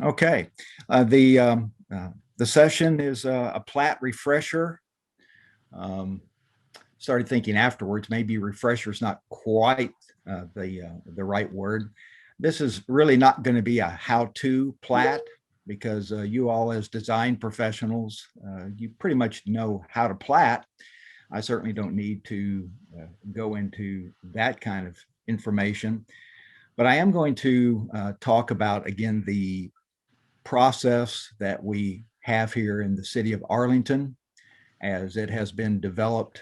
Okay. The session is a plat refresher. Um, Started thinking afterwards, maybe refresher is not quite the right word. This is really not going to be a how-to plat because you all as design professionals, you pretty much know how to plat. I certainly don't need to go into that kind of information, but I am going to talk about, again, the process that we have here in the city of Arlington as it has been developed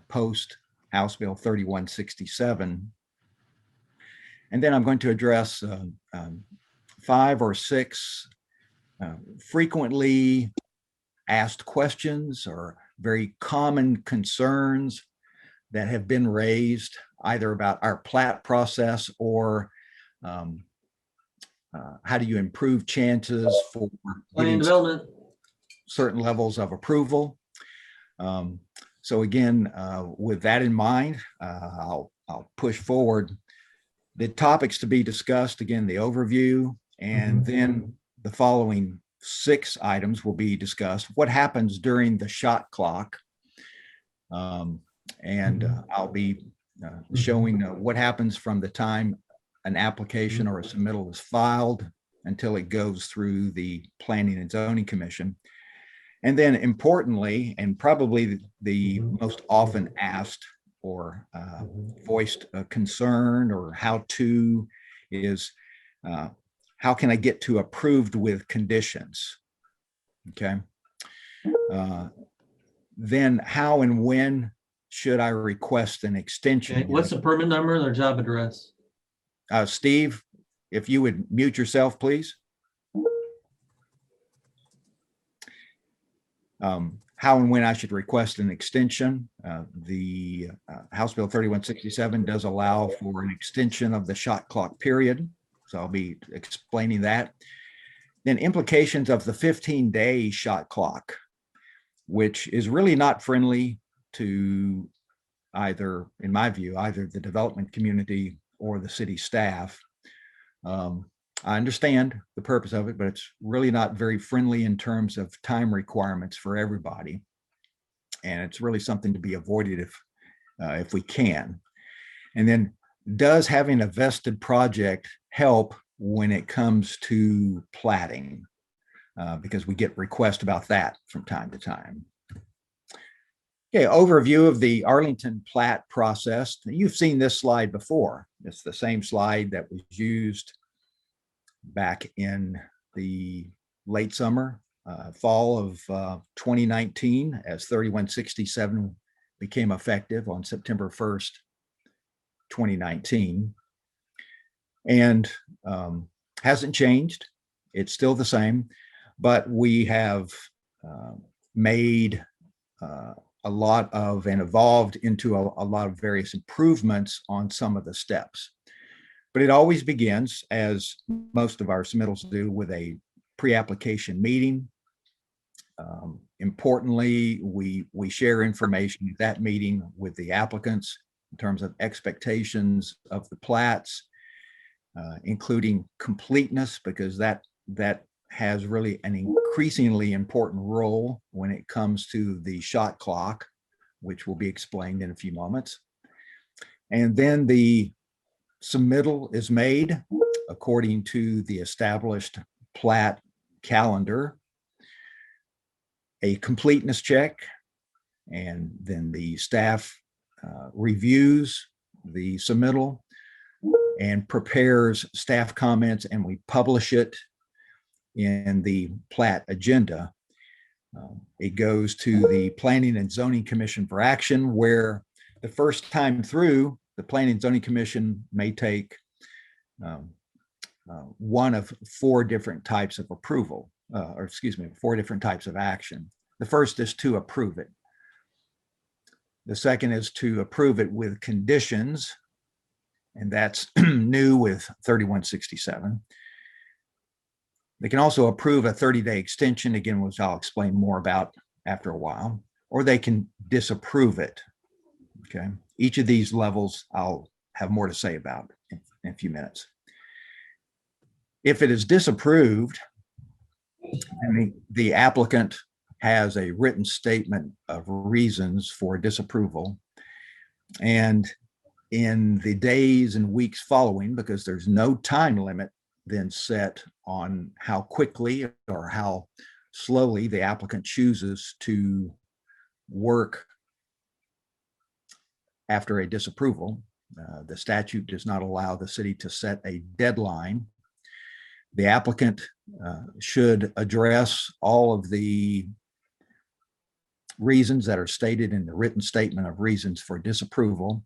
post House Bill 3167. And then I'm going to address 5 or 6 frequently asked questions or very common concerns that have been raised either about our plat process or um, how do you improve chances for Planning getting development. certain levels of approval. So again, with that in mind, I'll push forward the topics to be discussed. Again, the overview, and then the following 6 items will be discussed. What happens during the shot clock? And I'll be showing what happens from the time an application or a submittal is filed until it goes through the Planning and Zoning Commission. And then importantly, and probably the most often asked or voiced concern or how to is how can I get to approved with conditions? Okay. Then how and when should I request an extension? Okay. What's the permit number and their job address? Steve, if you would mute yourself, please. How and when I should request an extension. The House Bill 3167 does allow for an extension of the shot clock period. So I'll be explaining that. Then implications of the 15-day shot clock, which is really not friendly to either, in my view, either the development community or the city staff. I understand the purpose of it, but it's really not very friendly in terms of time requirements for everybody. And it's really something to be avoided if we can. And then does having a vested project help when it comes to platting? Because we get requests about that from time to time. Okay, overview of the Arlington plat process. You've seen this slide before. It's the same slide that was used back in the late summer, fall of 2019, as 3167 became effective on September 1st, 2019. And hasn't changed. It's still the same, but we have made a lot of and evolved into a lot of various improvements on some of the steps. But it always begins, as most of our submittals do, with a pre-application meeting. Importantly, we share information at that meeting with the applicants in terms of expectations of the plats, including completeness, because that has really an increasingly important role when it comes to the shot clock, which will be explained in a few moments. And then the submittal is made according to the established plat calendar, a completeness check, and then the staff reviews the submittal and prepares staff comments, and we publish it in the plat agenda. It goes to the Planning and Zoning Commission for action, where the first time through, the Planning and Zoning Commission may take one of 4 different types of approval, 4 different types of action. The first is to approve it. The second is to approve it with conditions, and that's new with 3167. They can also approve a 30-day extension, again, which I'll explain more about after a while, or they can disapprove it. Okay. Each of these levels I'll have more to say about in a few minutes. If it is disapproved, then the applicant has a written statement of reasons for disapproval. And in the days and weeks following, because there's no time limit then set on how quickly or how slowly the applicant chooses to work after a disapproval. The statute does not allow the city to set a deadline. The applicant should address all of the reasons that are stated in the written statement of reasons for disapproval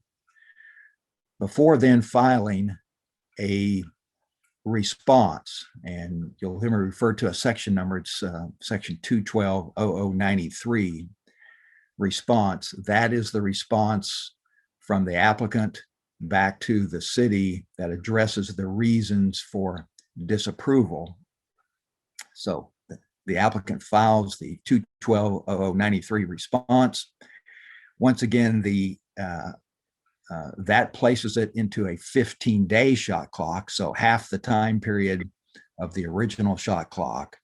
before then filing a response. And you'll hear me refer to a section number. It's section 212-0093 response. That is the response from the applicant back to the city that addresses the reasons for disapproval. So the applicant files the 212-0093 response. Once again, that places it into a 15-day shot clock, so half the time period of the original shot clock.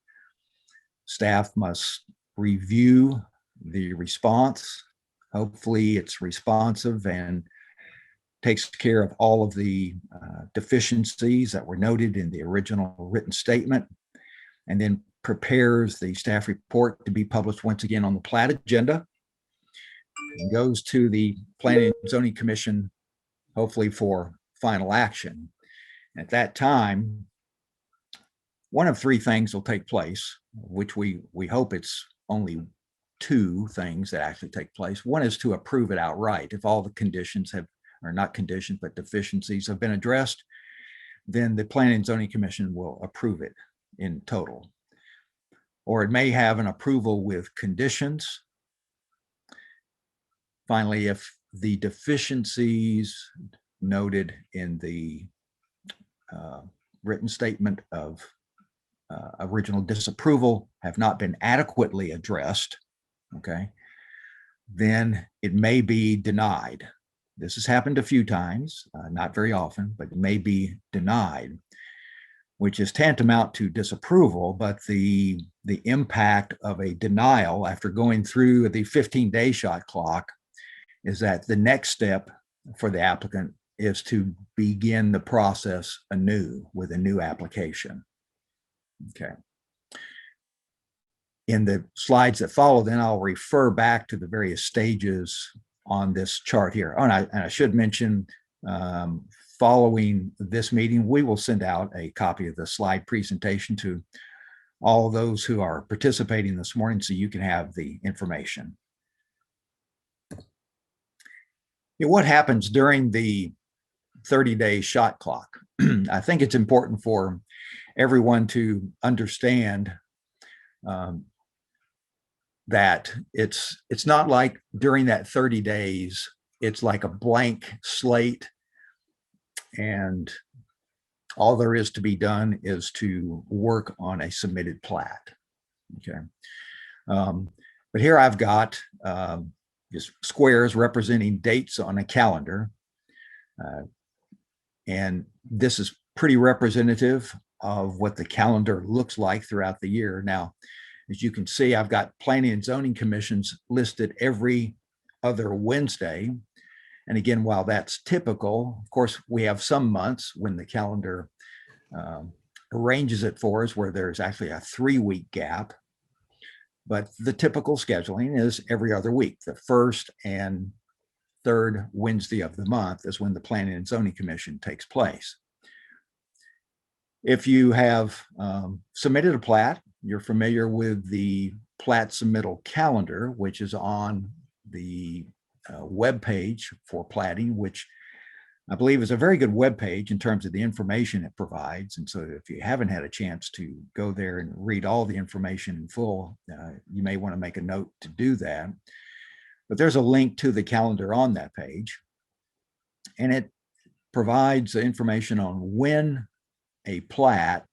Staff must review the response. Hopefully it's responsive and takes care of all of the deficiencies that were noted in the original written statement, and then prepares the staff report to be published once again on the Platte agenda, and goes to the Planning and Zoning Commission, hopefully for final action. At that time, one of three things will take place, which we hope it's only two things that actually take place. One is to approve it outright. If all the conditions have, or not conditions, but deficiencies have been addressed, then the Planning and Zoning Commission will approve it in total. Or it may have an approval with conditions. Finally, if the deficiencies noted in the written statement of original disapproval have not been adequately addressed, okay, then it may be denied. This has happened a few times, not very often, but it may be denied, which is tantamount to disapproval. But the impact of a denial after going through the 15-day shot clock is that the next step for the applicant is to begin the process anew with a new application. Okay. In the slides that follow, then I'll refer back to the various stages on this chart here. Oh, and I should mention, following this meeting, we will send out a copy of the slide presentation to all those who are participating this morning so you can have the information. What happens during the 30-day shot clock? I think it's important for everyone to understand that it's not like during that 30 days, it's like a blank slate and all there is to be done is to work on a submitted plat. Okay. But here I've got just squares representing dates on a calendar. And this is pretty representative of what the calendar looks like throughout the year. Now, as you can see, I've got Planning and Zoning Commissions listed every other Wednesday. And again, while that's typical, of course, we have some months when the calendar arranges it for us where there's actually a 3-week gap. But the typical scheduling is every other week. The first and third Wednesday of the month is when the Planning and Zoning Commission takes place. If you have submitted a plat, you're familiar with the plat submittal calendar, which is on the web page for platting, which I believe is a very good web page in terms of the information it provides. And so if you haven't had a chance to go there and read all the information in full, you may want to make a note to do that. But there's a link to the calendar on that page, and it provides information on when a plat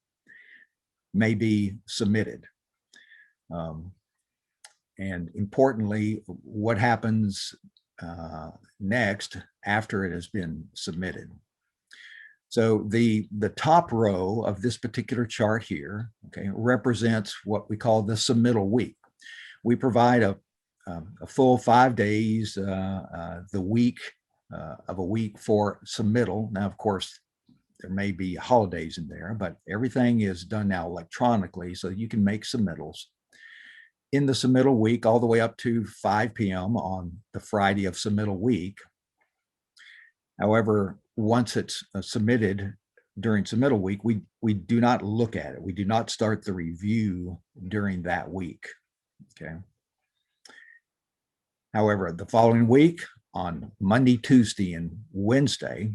may be submitted. And importantly, what happens next after it has been submitted. So the top row of this particular chart here, okay, represents what we call the submittal week. We provide a full 5 days, the week of a week for submittal. Now, of course, there may be holidays in there, but everything is done now electronically, so you can make submittals in the submittal week all the way up to 5 p.m. on the Friday of submittal week. However, once it's submitted during submittal week, we do not look at it. We do not start the review during that week. Okay. However, the following week on Monday, Tuesday, and Wednesday,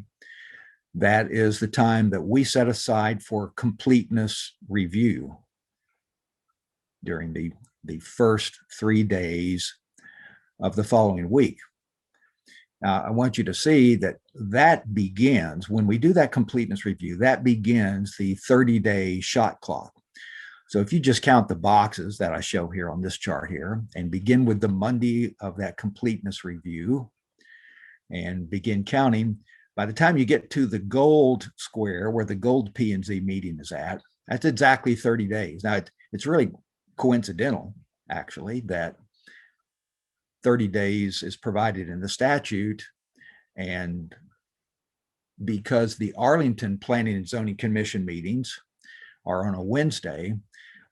that is the time that we set aside for completeness review during the first 3 days of the following week. Now, I want you to see that begins, when we do that completeness review, that begins the 30-day shot clock. So if you just count the boxes that I show here on this chart here and begin with the Monday of that completeness review and begin counting, by the time you get to the gold square where the gold P&Z meeting is at, that's exactly 30 days. Now, it's really coincidental, actually, that 30 days is provided in the statute. And because the Arlington Planning and Zoning Commission meetings are on a Wednesday,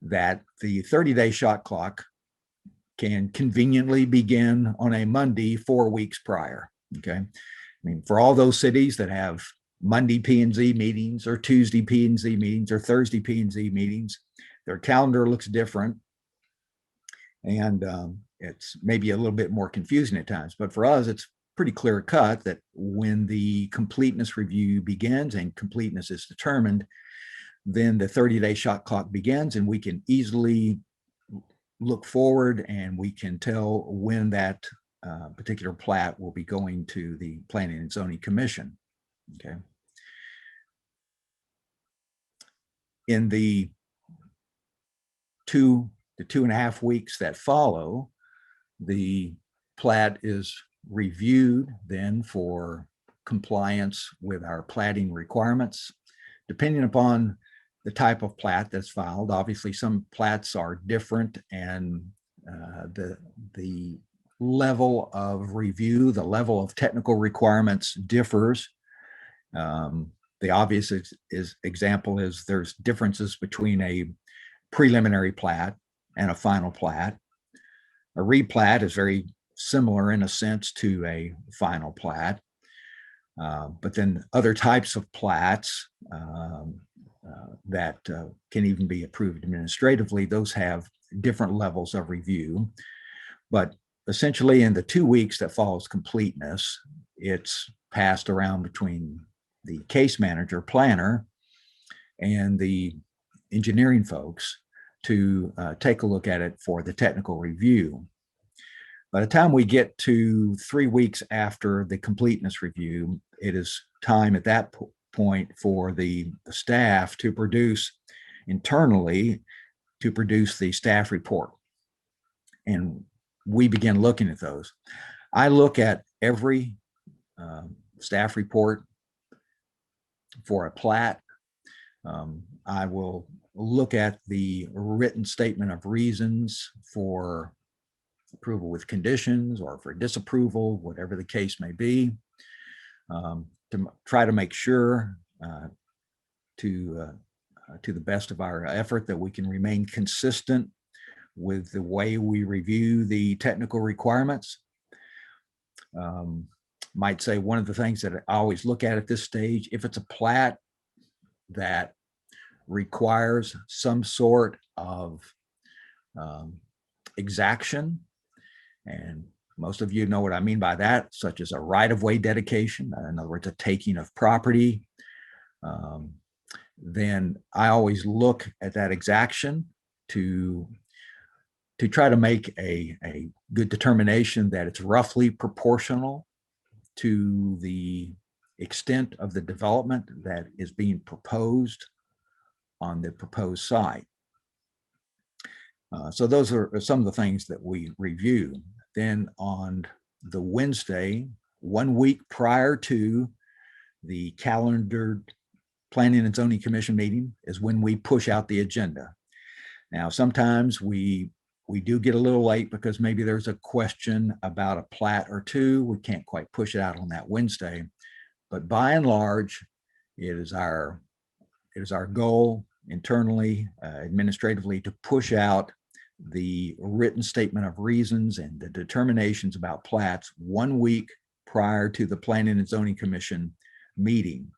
that the 30-day shot clock can conveniently begin on a Monday 4 weeks prior. Okay. I mean, for all those cities that have Monday P&Z meetings or Tuesday P&Z meetings or Thursday P&Z meetings, their calendar looks different. And it's maybe a little bit more confusing at times, but for us, it's pretty clear cut that when the completeness review begins and completeness is determined, then the 30-day shot clock begins, and we can easily look forward and we can tell when that particular plat will be going to the Planning and Zoning Commission. Okay. In the 2 to 2.5 weeks that follow, the plat is reviewed then for compliance with our platting requirements. Depending upon the type of plat that's filed, obviously some plats are different, and the level of review, the level of technical requirements differs. The obvious example is there's differences between a preliminary plat and a final plat. A replat is very similar in a sense to a final plat, but then other types of plats that can even be approved administratively, those have different levels of review. But essentially in the 2 weeks that follows completeness, it's passed around between the case manager, planner, and the engineering folks to take a look at it for the technical review. By the time we get to 3 weeks after the completeness review, it is time at that point for the staff to produce internally, to produce the staff report. And we begin looking at those. I look at every staff report for a plat. I will look at the written statement of reasons for approval with conditions or for disapproval, whatever the case may be, to try to make sure to the best of our effort that we can remain consistent with the way we review the technical requirements. Might say one of the things that I always look at this stage, if it's a plat that requires some sort of exaction, and most of you know what I mean by that, such as a right-of-way dedication, in other words, a taking of property, then I always look at that exaction to try to make a good determination that it's roughly proportional to the extent of the development that is being proposed on the proposed site. So those are some of the things that we review. Then on the Wednesday, 1 week prior to the calendared Planning and Zoning Commission meeting is when we push out the agenda. Now, sometimes we do get a little late because maybe there's a question about a plat or two. We can't quite push it out on that Wednesday, but by and large, it is our goal internally, administratively, to push out the written statement of reasons and the determinations about plats 1 week prior to the Planning and Zoning Commission meeting.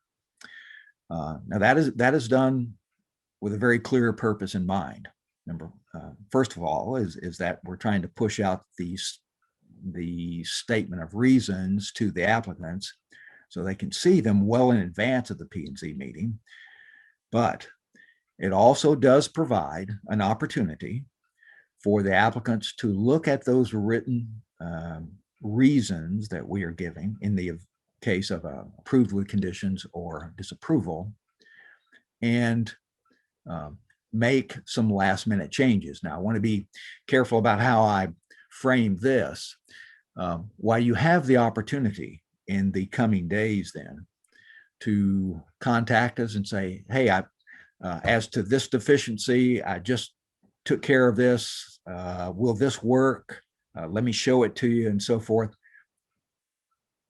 Now that is done with a very clear purpose in mind. First of all, is that we're trying to push out the statement of reasons to the applicants so they can see them well in advance of the P&Z meeting. But it also does provide an opportunity for the applicants to look at those written reasons that we are giving in the case of approved with conditions or disapproval, and make some last minute changes. Now, I want to be careful about how I frame this. While you have the opportunity in the coming days then to contact us and say, hey, as to this deficiency, I just took care of this. Will this work? Let me show it to you, and so forth.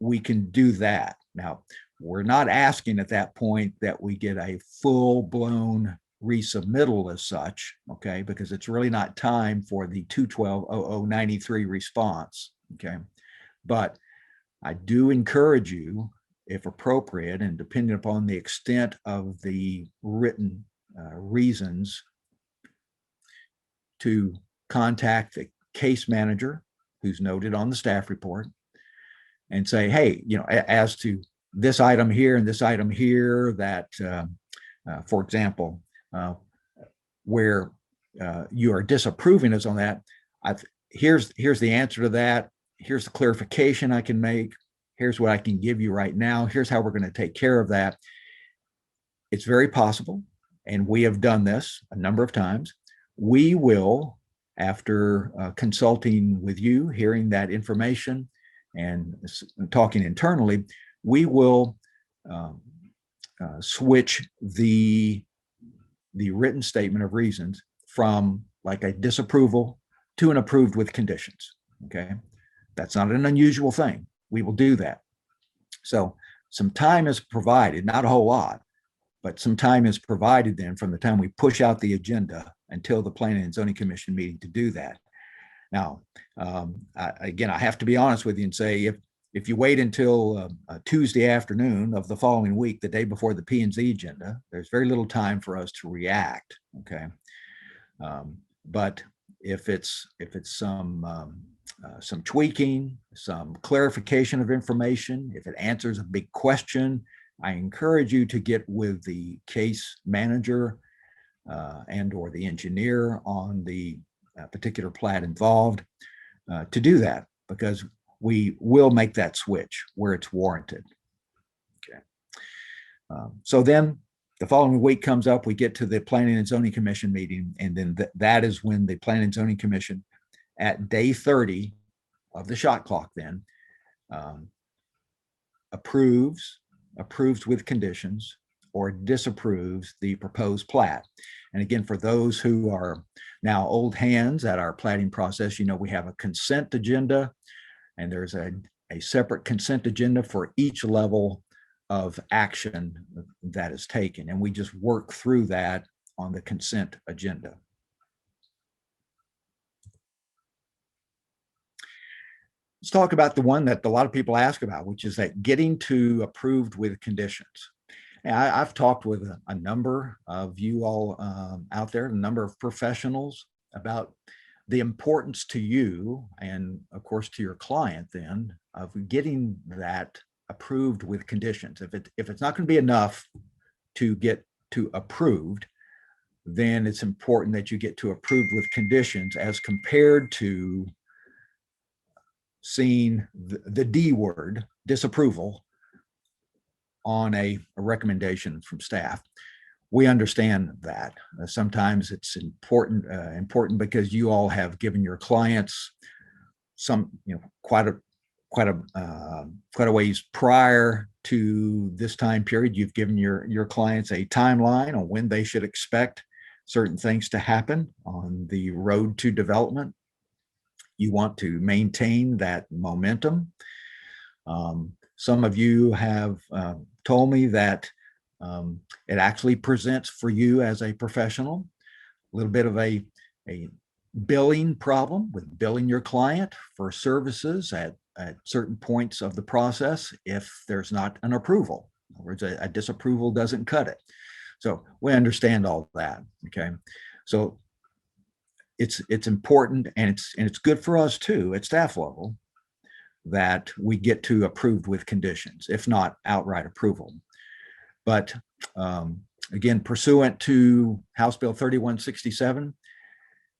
We can do that. Now, we're not asking at that point that we get a full-blown resubmittal as such, okay, because it's really not time for the 212-0093 response, okay? But I do encourage you, if appropriate, and depending upon the extent of the written reasons, to contact the case manager who's noted on the staff report and say, hey, as to this item here and this item here, that, for example, where you are disapproving us on that, here's the answer to that. Here's the clarification I can make. Here's what I can give you right now. Here's how we're going to take care of that. It's very possible, and we have done this a number of times. We will, after consulting with you, hearing that information and talking internally, we will switch the written statement of reasons from like a disapproval to an approved with conditions, okay? That's not an unusual thing. We will do that. So some time is provided, not a whole lot, but some time is provided then from the time we push out the agenda until the Planning and Zoning Commission meeting to do that. Now, again, I have to be honest with you and say, if you wait until Tuesday afternoon of the following week, the day before the P&Z agenda, there's very little time for us to react, okay? But if it's some tweaking, some clarification of information, if it answers a big question, I encourage you to get with the case manager and or the engineer on the particular plat involved to do that, because we will make that switch where it's warranted. Okay. So then the following week comes up, we get to the Planning and Zoning Commission meeting, and then that is when the Planning and Zoning Commission at day 30 of the shot clock then approves with conditions or disapproves the proposed plat. And again, for those who are now old hands at our platting process, we have a consent agenda, and there's a separate consent agenda for each level of action that is taken. And we just work through that on the consent agenda. Let's talk about the one that a lot of people ask about, which is that getting to approved with conditions. I've talked with a number of you all out there, a number of professionals, about the importance to you and, of course, to your client then of getting that approved with conditions. If it's not going to be enough to get to approved, then it's important that you get to approved with conditions as compared to seeing the D word, disapproval, on a recommendation from staff. We understand that. Sometimes it's important because you all have given your clients some, quite a ways prior to this time period, you've given your clients a timeline on when they should expect certain things to happen on the road to development. You want to maintain that momentum. Some of you have told me that it actually presents for you as a professional a little bit of a billing problem with billing your client for services at certain points of the process if there's not an approval. In other words, a disapproval doesn't cut it. So we understand all that. Okay, so it's important, and it's good for us too at staff level that we get to approved with conditions, if not outright approval. But again, pursuant to House Bill 3167,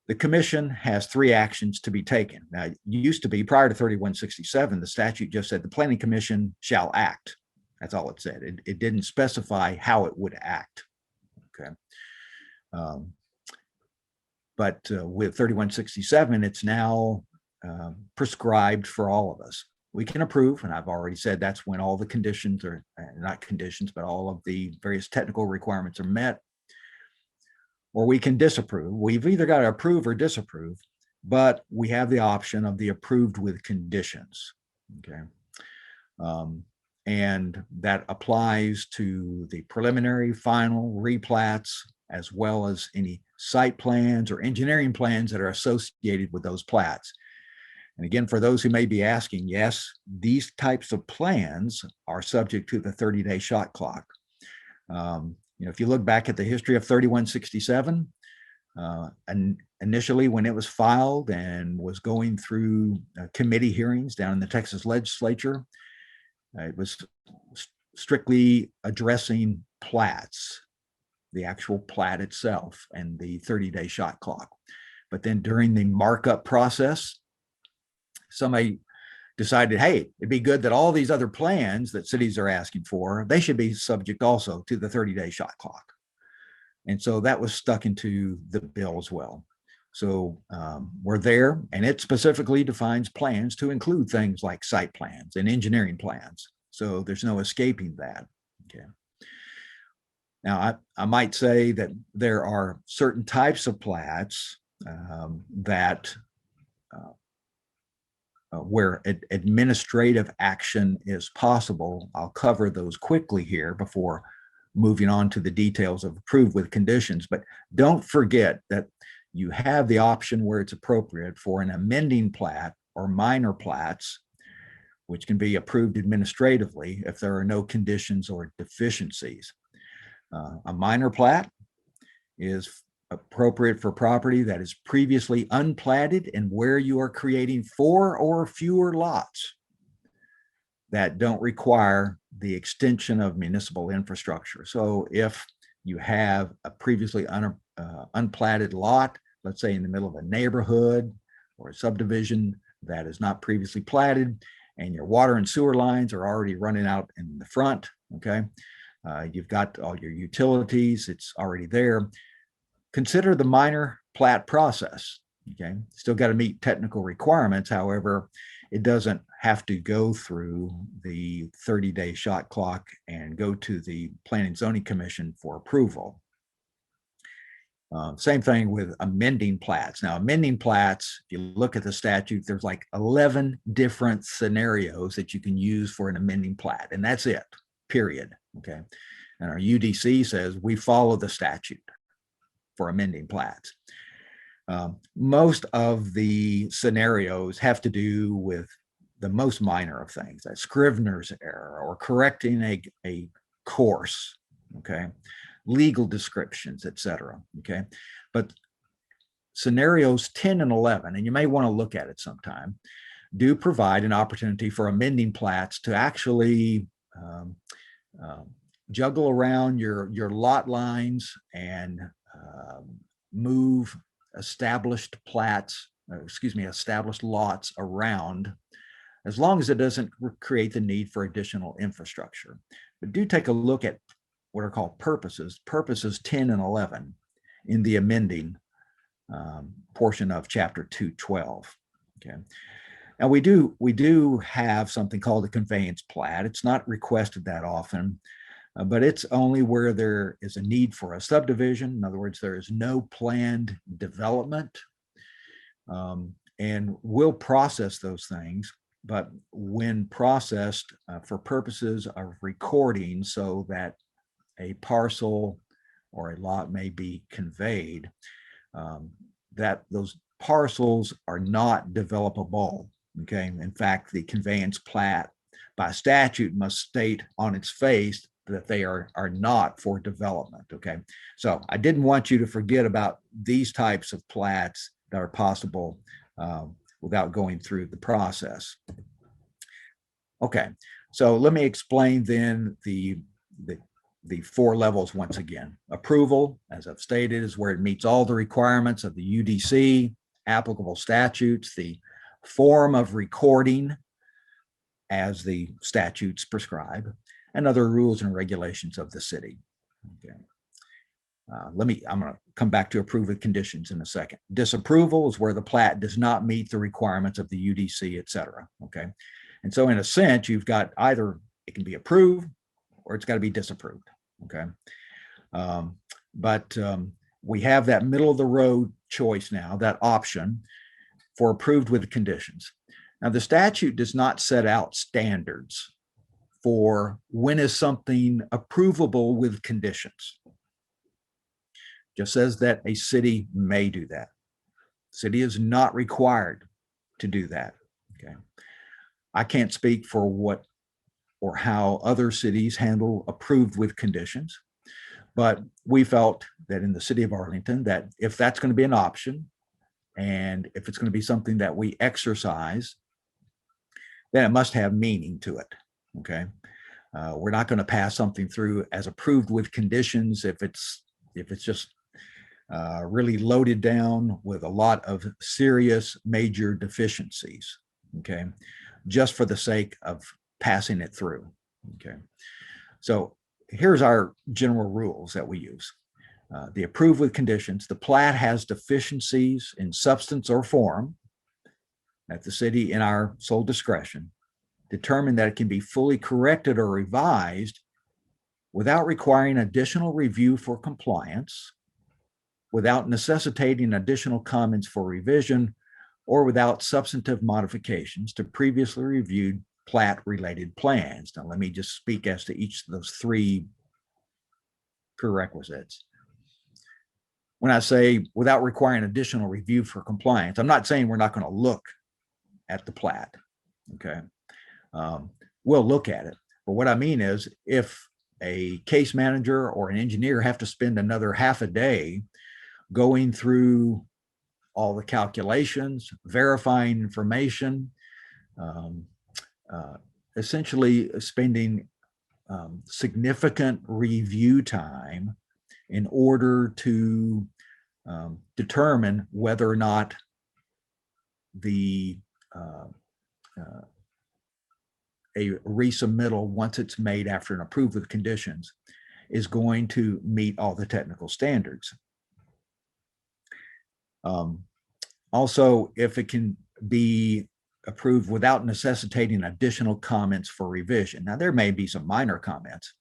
the commission has 3 actions to be taken. Now, it used to be, prior to 3167, the statute just said the planning commission shall act. That's all it said. It didn't specify how it would act. Okay. But with 3167, it's now prescribed for all of us. We can approve, and I've already said that's when all the conditions are, not conditions, but all of the various technical requirements are met. Or we can disapprove. We've either got to approve or disapprove, but we have the option of the approved with conditions. Okay. And that applies to the preliminary, final, replats, as well as any site plans or engineering plans that are associated with those plats. And again, for those who may be asking, yes, these types of plans are subject to the 30-day shot clock. If you look back at the history of 3167, and initially when it was filed and was going through committee hearings down in the Texas legislature, it was strictly addressing plats, the actual plat itself, and the 30-day shot clock. But then during the markup process, somebody decided, hey, it'd be good that all these other plans that cities are asking for, they should be subject also to the 30-day shot clock. And so that was stuck into the bill as well. So we're there, and it specifically defines plans to include things like site plans and engineering plans. So there's no escaping that. Okay. Now, I might say that there are certain types of plats that where administrative action is possible. I'll cover those quickly here before moving on to the details of approved with conditions. But don't forget that you have the option where it's appropriate for an amending plat or minor plats, which can be approved administratively if there are no conditions or deficiencies. A minor plat is appropriate for property that is previously unplatted and where you are creating 4 or fewer lots that don't require the extension of municipal infrastructure. So if you have a previously unplatted lot, let's say in the middle of a neighborhood or a subdivision that is not previously platted, and your water and sewer lines are already running out in the front, okay? You've got all your utilities, it's already there. Consider the minor plat process, okay? Still got to meet technical requirements. However, it doesn't have to go through the 30-day shot clock and go to the Planning and Zoning Commission for approval. Same thing with amending plats. Now, amending plats, if you look at the statute, there's like 11 different scenarios that you can use for an amending plat, and that's it, period, okay? And our UDC says we follow the statute for amending plats. Most of the scenarios have to do with the most minor of things, a Scrivener's error or correcting a course, okay? Legal descriptions, etc. Okay, but scenarios 10 and 11, and you may want to look at it sometime, do provide an opportunity for amending plats to actually juggle around your lot lines and move established plats, established lots around, as long as it doesn't create the need for additional infrastructure. But do take a look at what are called purposes 10 and 11 in the amending portion of chapter 212. Okay. And we do have something called a conveyance plat. It's not requested that often, but it's only where there is a need for a subdivision. In other words, there is no planned development. And we'll process those things, but when processed for purposes of recording so that a parcel or a lot may be conveyed, that those parcels are not developable. Okay. In fact, the conveyance plat by statute must state on its face that they are not for development. Okay. So I didn't want you to forget about these types of plats that are possible without going through the process. Okay. So let me explain then the four levels once again. Approval, as I've stated, is where it meets all the requirements of the UDC, applicable statutes, the form of recording as the statutes prescribe, and other rules and regulations of the city. Okay. I'm going to come back to approve with conditions in a second. Disapproval is where the plat does not meet the requirements of the UDC, et cetera. Okay. And so in a sense, you've got either it can be approved or it's got to be disapproved. Okay. But we have that middle of the road choice now, that option for approved with conditions. Now, the statute does not set out standards for when is something approvable with conditions. Just says that a city may do that. City is not required to do that. Okay. I can't speak for what or how other cities handle approved with conditions, but we felt that in the city of Arlington, that if that's going to be an option and if it's going to be something that we exercise, then it must have meaning to it. Okay. We're not going to pass something through as approved with conditions if it's just really loaded down with a lot of serious major deficiencies. Okay. Just for the sake of passing it through. Okay. So here's our general rules that we use. The approved with conditions, the plat has deficiencies in substance or form that the city, in our sole discretion, determine that it can be fully corrected or revised without requiring additional review for compliance, without necessitating additional comments for revision, or without substantive modifications to previously reviewed plat-related plans. Now, let me just speak as to each of those three prerequisites. When I say without requiring additional review for compliance, I'm not saying we're not going to look at the plat. Okay. We'll look at it. But what I mean is if a case manager or an engineer have to spend another half a day going through all the calculations, verifying information, essentially spending significant review time in order to determine whether or not the a resubmittal, once it's made after an approved with conditions, is going to meet all the technical standards. Also, if it can be approved without necessitating additional comments for revision. Now, there may be some minor comments,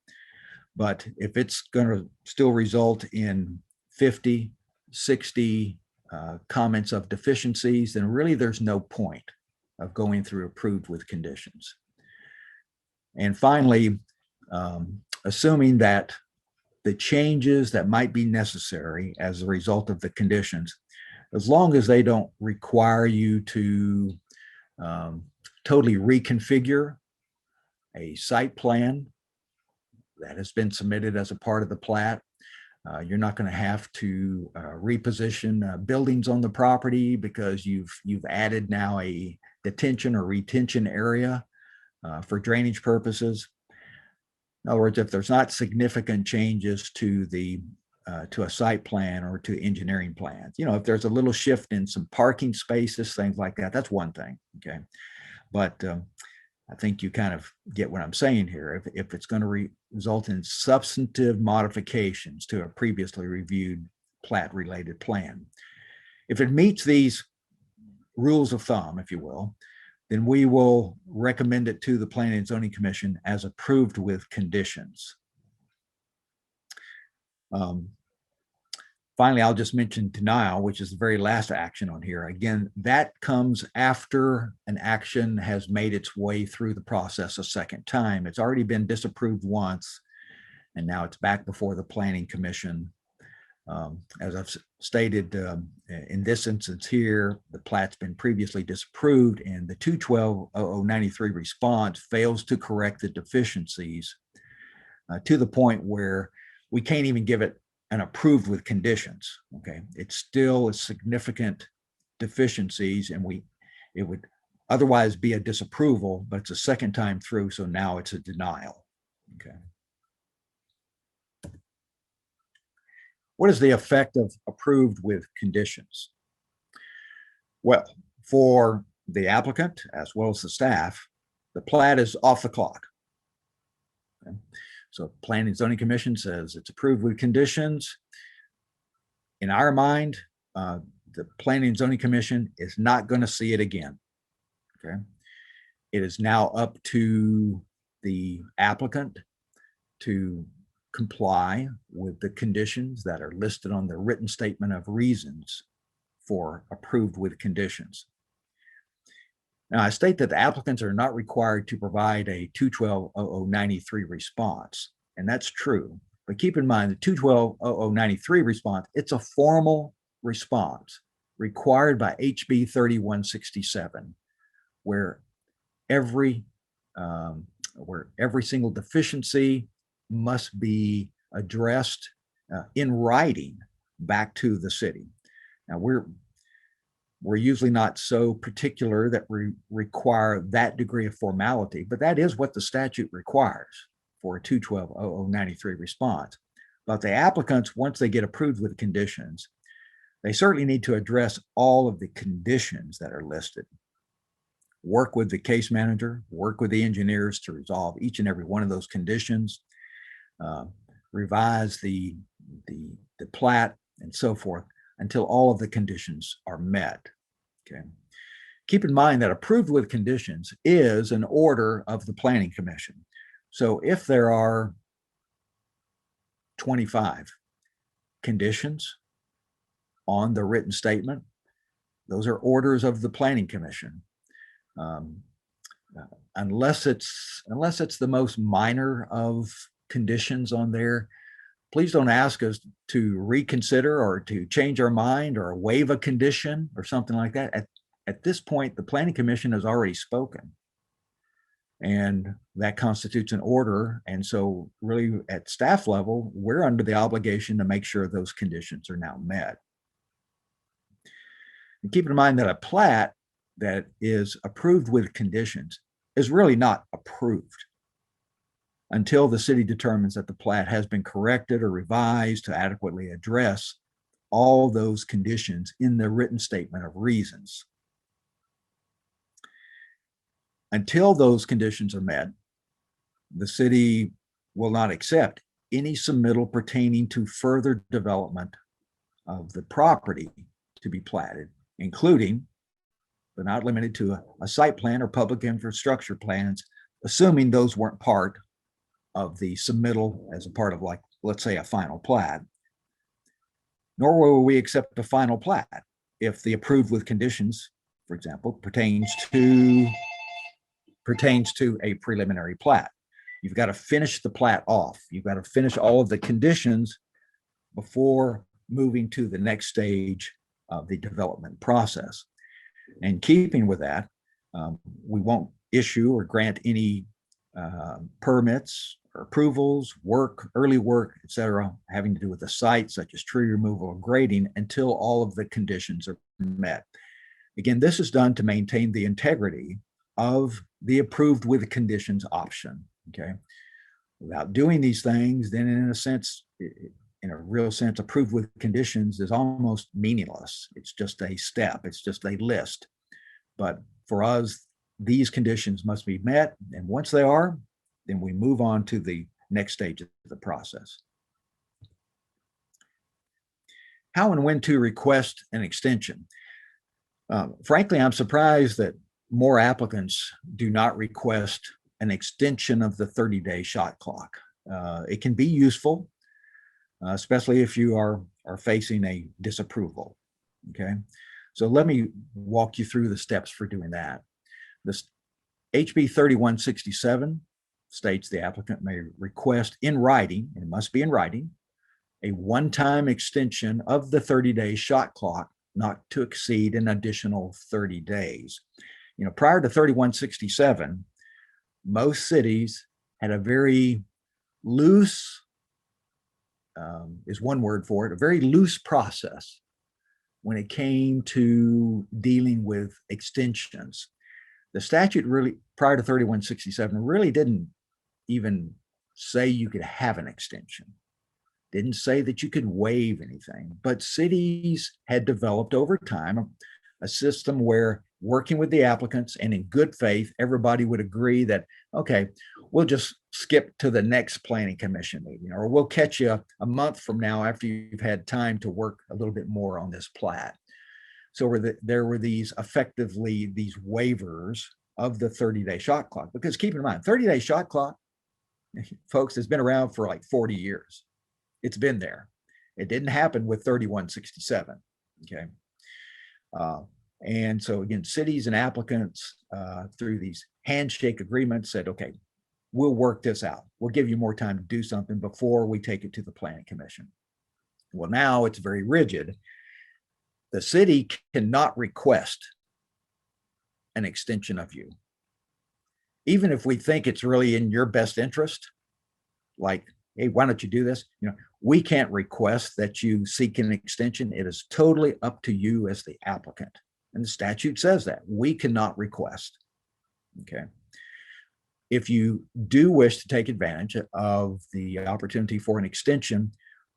but if it's going to still result in 50, 60 comments of deficiencies, then really there's no point of going through approved with conditions. And finally, assuming that the changes that might be necessary as a result of the conditions, as long as they don't require you to totally reconfigure a site plan that has been submitted as a part of the plat, you're not going to have to reposition buildings on the property because you've added now a detention or retention area for drainage purposes. In other words, if there's not significant changes to a site plan or to engineering plans, if there's a little shift in some parking spaces, things like that, that's one thing. Okay, but I think you kind of get what I'm saying here. If it's going to result in substantive modifications to a previously reviewed plat-related plan, if it meets these rules of thumb, if you will, then we will recommend it to the Planning and Zoning Commission as approved with conditions. Finally, I'll just mention denial, which is the very last action on here. Again, that comes after an action has made its way through the process a second time. It's already been disapproved once, and now it's back before the Planning Commission. As I've stated, in this instance here, the plat's been previously disapproved, and the 212-0093 response fails to correct the deficiencies to the point where we can't even give it an approved with conditions. Okay, it's still a significant deficiencies, and it would otherwise be a disapproval, but it's a second time through, so now it's a denial. Okay. What is the effect of approved with conditions? Well, for the applicant as well as the staff, the plat is off the clock. Okay. So Planning and Zoning Commission says it's approved with conditions. In our mind, the Planning and Zoning Commission is not going to see it again. Okay. It is now up to the applicant to comply with the conditions that are listed on the written statement of reasons for approved with conditions. Now, I state that the applicants are not required to provide a 212-0093 response, and that's true. But keep in mind, the 212-0093 response, it's a formal response required by HB 3167, where every single deficiency must be addressed in writing back to the city. Now, we're usually not so particular that we require that degree of formality, but that is what the statute requires for a 212-0093 response. But the applicants, once they get approved with conditions, they certainly need to address all of the conditions that are listed. Work with the case manager, work with the engineers to resolve each and every one of those conditions, revise the plat and so forth until all of the conditions are met. Okay. Keep in mind that approved with conditions is an order of the Planning Commission. So if there are 25 conditions on the written statement, those are orders of the Planning Commission. Unless it's the most minor of conditions on there, please don't ask us to reconsider or to change our mind or waive a condition or something like that. At this point, the Planning Commission has already spoken, and that constitutes an order. And so really at staff level, we're under the obligation to make sure those conditions are now met. And keep in mind that a plat that is approved with conditions is really not approved until the city determines that the plat has been corrected or revised to adequately address all those conditions in the written statement of reasons. Until those conditions are met, the city will not accept any submittal pertaining to further development of the property to be platted, including, but not limited to, a site plan or public infrastructure plans, assuming those weren't part of the submittal as a part of, like, let's say, a final plat. Nor will we accept a final plat if the approved with conditions, for example, pertains to a preliminary plat. You've got to finish the plat off. You've got to finish all of the conditions before moving to the next stage of the development process. And keeping with that, we won't issue or grant any permits or approvals, early work, etc., having to do with the site, such as tree removal or grading, until all of the conditions are met. Again, this is done to maintain the integrity of the approved with conditions option. Okay. Without doing these things, then in a real sense, approved with conditions is almost meaningless. It's just a step. It's just a list. But for us, these conditions must be met. And once they are, then we move on to the next stage of the process. How and when to request an extension? Frankly, I'm surprised that more applicants do not request an extension of the 30-day shot clock. It can be useful, especially if you are facing a disapproval. Okay, so let me walk you through the steps for doing that. This HB 3167 states the applicant may request in writing, and it must be in writing, a one-time extension of the 30-day shot clock not to exceed an additional 30 days. You know, prior to 3167, most cities had a very loose, is one word for it, a very loose process when it came to dealing with extensions. The statute really, prior to 3167, really didn't even say you could have an extension. Didn't say that you could waive anything, but cities had developed over time a system where working with the applicants and in good faith, everybody would agree that, okay, we'll just skip to the next planning commission meeting, or we'll catch you a month from now after you've had time to work a little bit more on this plat. So there were these effectively these waivers of the 30-day shot clock, because keep in mind, 30-day shot clock, folks, has been around for like 40 years. It's been there. It didn't happen with 3167. Okay. And so again, cities and applicants through these handshake agreements said, okay, we'll work this out. We'll give you more time to do something before we take it to the planning commission. Well, now it's very rigid. The city cannot request an extension of you. Even if we think it's really in your best interest, like, hey, why don't you do this? You know, we can't request that you seek an extension. It is totally up to you as the applicant. And the statute says that we cannot request. Okay. If you do wish to take advantage of the opportunity for an extension,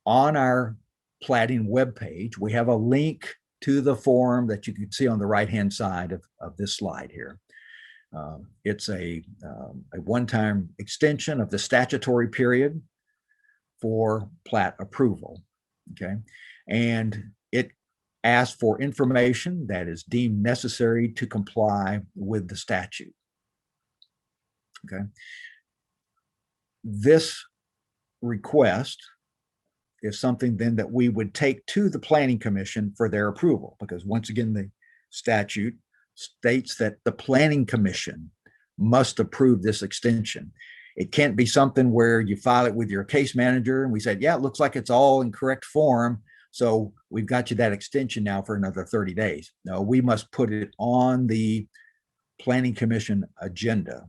on our platting webpage, we have a link to the form that you can see on the right-hand side of this slide here. It's a one-time extension of the statutory period for plat approval. Okay. And it asks for information that is deemed necessary to comply with the statute. Okay. This request is something then that we would take to the planning commission for their approval, because once again, the statute states that the planning commission must approve this extension. It can't be something where you file it with your case manager and we said, yeah, it looks like it's all in correct form, so we've got you that extension now for another 30 days. No, we must put it on the planning commission agenda.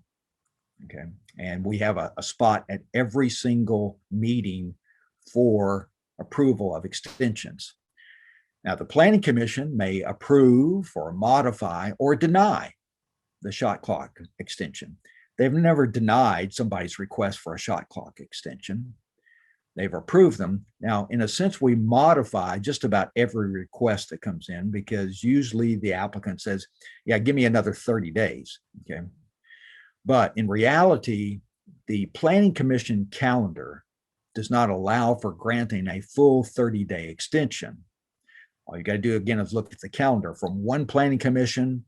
Okay. And we have a spot at every single meeting for approval of extensions. Now, the planning commission may approve or modify or deny the shot clock extension. They've never denied somebody's request for a shot clock extension. They've approved them. Now, in a sense, we modify just about every request that comes in, because usually the applicant says, yeah, give me another 30 days. Okay. But in reality, the planning commission calendar does not allow for granting a full 30-day extension. All you got to do again is look at the calendar from one planning commission.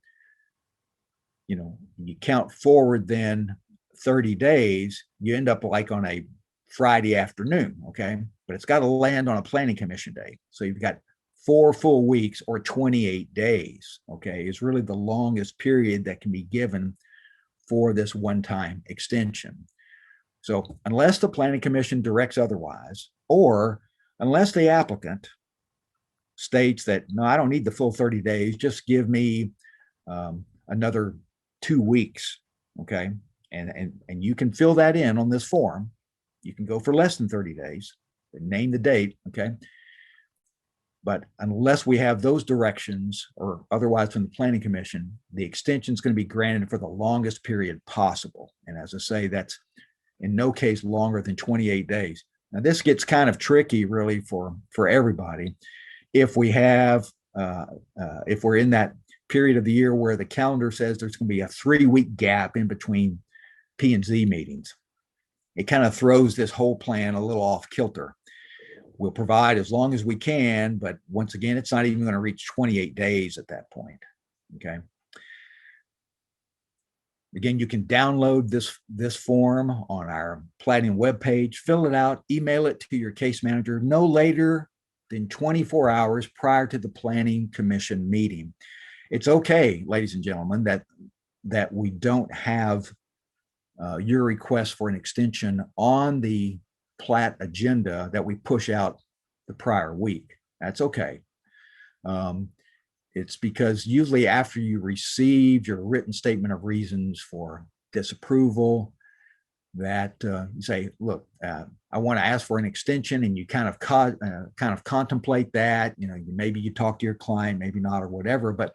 You know, you count forward then 30 days, you end up like on a Friday afternoon. Okay. But it's got to land on a planning commission day. So you've got 4 full weeks or 28 days. Okay. Is really the longest period that can be given for this one-time extension. So unless the planning commission directs otherwise, or unless the applicant states that, no, I don't need the full 30 days, just give me another 2 weeks. Okay. And you can fill that in on this form. You can go for less than 30 days and name the date. Okay. But unless we have those directions or otherwise from the planning commission, the extension is going to be granted for the longest period possible. And as I say, that's in no case longer than 28 days. Now, this gets kind of tricky really for everybody. If we have, if we're in that period of the year where the calendar says there's going to be a 3-week gap in between P&Z meetings, it kind of throws this whole plan a little off kilter. We'll provide as long as we can, but once again, it's not even going to reach 28 days at that point. Okay. Again, you can download this form on our platting webpage, fill it out, email it to your case manager no later than 24 hours prior to the Planning Commission meeting. It's okay, ladies and gentlemen, that we don't have your request for an extension on the plat agenda that we push out the prior week. That's okay. It's because usually after you receive your written statement of reasons for disapproval, that you say, look, I want to ask for an extension, and you kind of contemplate that. Maybe you talk to your client, maybe not, or whatever, but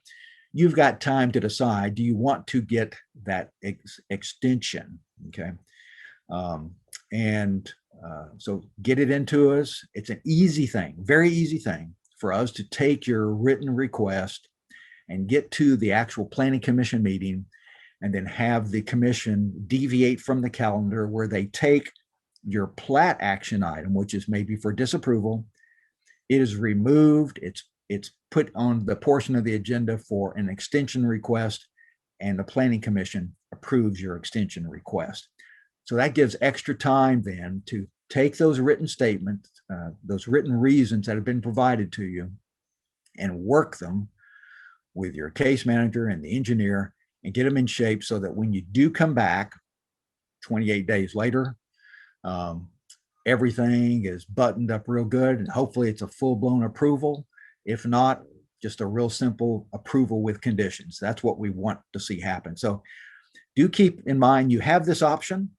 you've got time to decide, do you want to get that extension? Okay. So get it into us. It's an easy thing, very easy thing for us to take your written request and get to the actual Planning Commission meeting, and then have the commission deviate from the calendar where they take your plat action item, which is maybe for disapproval. It is removed. It's put on the portion of the agenda for an extension request, and the Planning Commission approves your extension request. So that gives extra time then to take those written statements, those written reasons that have been provided to you, and work them with your case manager and the engineer, and get them in shape so that when you do come back 28 days later, everything is buttoned up real good, and hopefully it's a full-blown approval. If not, just a real simple approval with conditions. That's what we want to see happen. So do keep in mind you have this option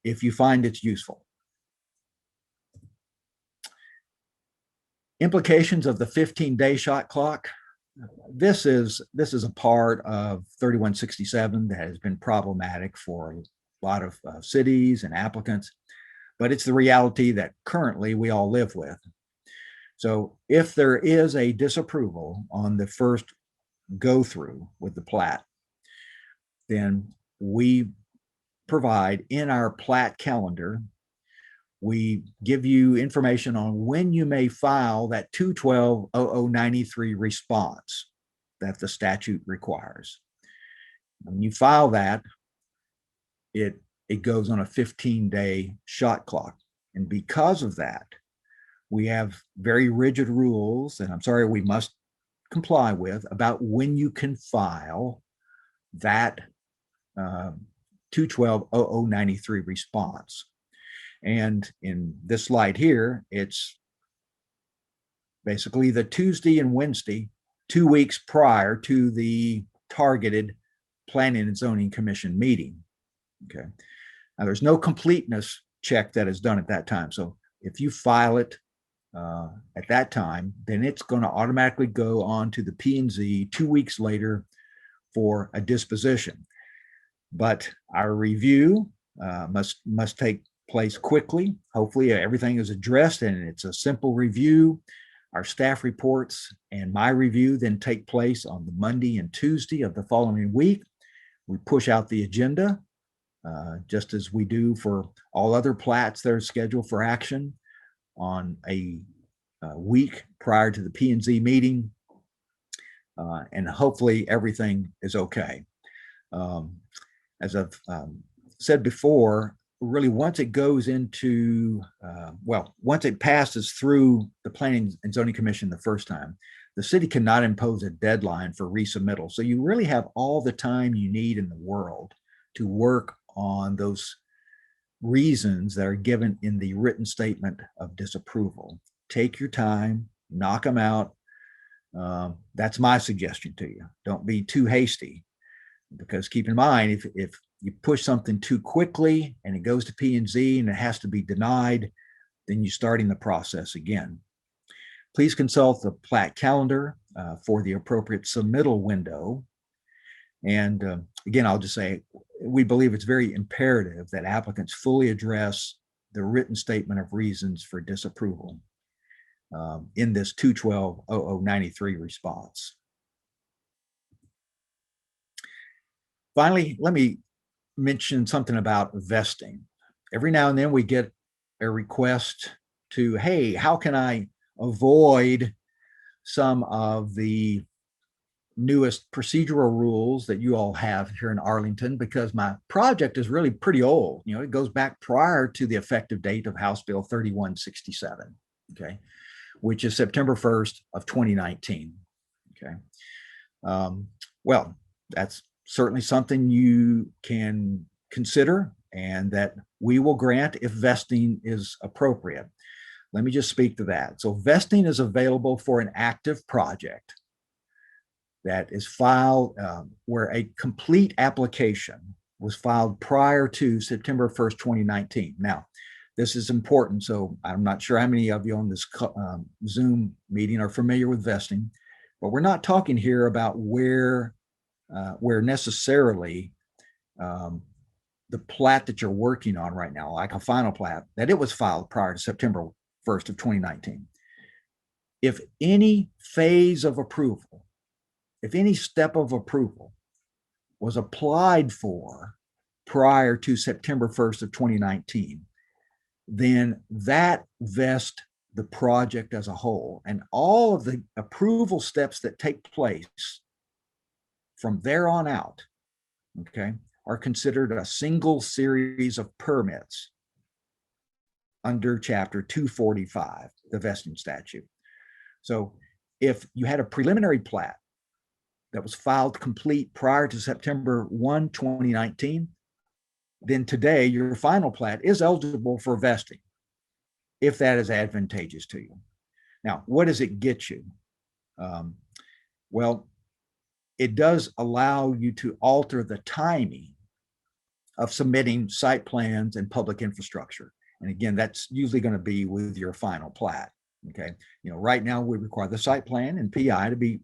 if you find it's useful. Implications of the 15-day shot clock. This is a part of 3167 that has been problematic for a lot of cities and applicants, but it's the reality that currently we all live with. So if there is a disapproval on the first go through with the plat, then we provide in our plat calendar, we give you information on when you may file that 212-0093 response that the statute requires. When you file that, it goes on a 15-day shot clock. And because of that, we have very rigid rules, and I'm sorry, we must comply with, about when you can file that 212-0093 response. And in this slide here, it's basically the Tuesday and Wednesday, 2 weeks prior to the targeted Planning and Zoning Commission meeting. Okay. Now, there's no completeness check that is done at that time. So if you file it at that time, then it's going to automatically go on to the P&Z 2 weeks later for a disposition. But our review must take place quickly. Hopefully everything is addressed and it's a simple review. Our staff reports and my review then take place on the Monday and Tuesday of the following week. We push out the agenda, just as we do for all other plats that are scheduled for action on a week prior to the P&Z meeting. And hopefully everything is okay. As I've said before, really once it goes into, once it passes through the Planning and Zoning Commission the first time, the city cannot impose a deadline for resubmittal. So you really have all the time you need in the world to work on those reasons that are given in the written statement of disapproval. Take your time, knock them out. That's my suggestion to you. Don't be too hasty, because keep in mind, if you push something too quickly and it goes to P&Z and it has to be denied, then you're starting the process again. Please consult the plat calendar for the appropriate submittal window. And again, I'll just say, we believe it's very imperative that applicants fully address the written statement of reasons for disapproval in this 212-0093 response. Finally, let me mention something about vesting. Every now and then we get a request to, hey, how can I avoid some of the newest procedural rules that you all have here in Arlington, because my project is really pretty old. You know, it goes back prior to the effective date of House Bill 3167, okay, which is September 1st of 2019, okay. Well, that's certainly something you can consider and that we will grant if vesting is appropriate. Let me just speak to that. So vesting is available for an active project that is filed where a complete application was filed prior to September 1st, 2019. Now, this is important. So I'm not sure how many of you on this Zoom meeting are familiar with vesting, but we're not talking here about where necessarily the plat that you're working on right now, like a final plat, that it was filed prior to September 1st of 2019. If any phase of approval, if any step of approval was applied for prior to September 1st of 2019, then that vests the project as a whole. And all of the approval steps that take place from there on out, okay, are considered a single series of permits under Chapter 245, the vesting statute. So if you had a preliminary plat that was filed complete prior to September 1, 2019, then today your final plat is eligible for vesting if that is advantageous to you. Now, what does it get you? Well, it does allow you to alter the timing of submitting site plans and public infrastructure. And again, that's usually going to be with your final plat. Okay. You know, right now we require the site plan and PI to be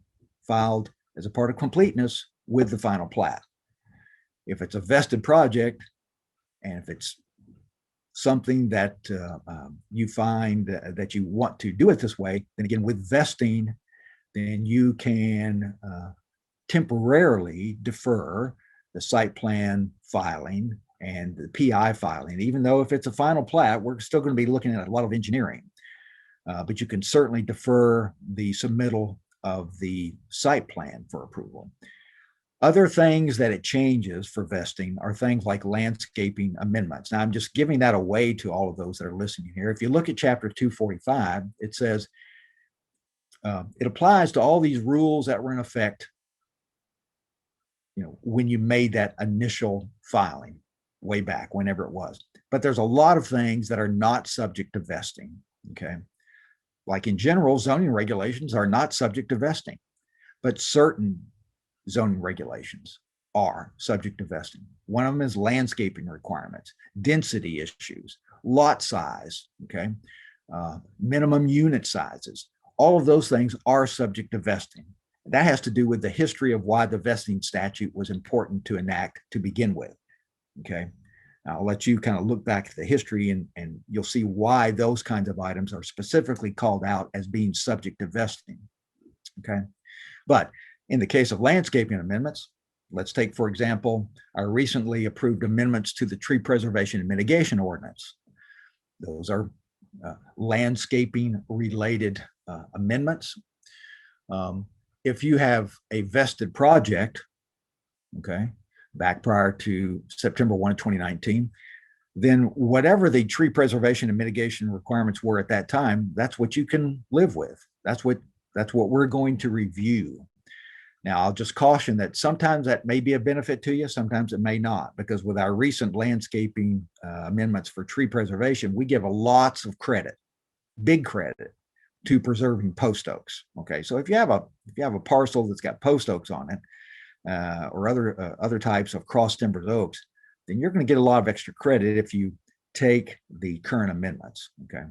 filed as a part of completeness with the final plat. If it's a vested project and if it's something that you find that you want to do it this way, then again, with vesting, then you can temporarily defer the site plan filing and the PI filing. Even though if it's a final plat, we're still going to be looking at a lot of engineering, but you can certainly defer the submittal of the site plan for approval. Other things that it changes for vesting are things like landscaping amendments. Now, I'm just giving that away to all of those that are listening here. If you look at Chapter 245, it says it applies to all these rules that were in effect, you know, when you made that initial filing way back, whenever it was. But there's a lot of things that are not subject to vesting, okay? Like in general, zoning regulations are not subject to vesting, but certain zoning regulations are subject to vesting. One of them is landscaping requirements, density issues, lot size, okay, minimum unit sizes. All of those things are subject to vesting. That has to do with the history of why the vesting statute was important to enact to begin with, okay? Now, I'll let you kind of look back at the history and you'll see why those kinds of items are specifically called out as being subject to vesting, okay? But in the case of landscaping amendments, let's take, for example, our recently approved amendments to the tree preservation and mitigation ordinance. Those are landscaping related amendments. If you have a vested project, okay, back prior to September 1, 2019, then whatever the tree preservation and mitigation requirements were at that time, that's what you can live with. That's what we're going to review. Now, I'll just caution that sometimes that may be a benefit to you, sometimes it may not, because with our recent landscaping amendments for tree preservation, we give lots of credit, big credit, to preserving post oaks. Okay, so if you have a parcel that's got post oaks on it, or other types of cross timbers oaks, then you're going to get a lot of extra credit if you take the current amendments. Okay.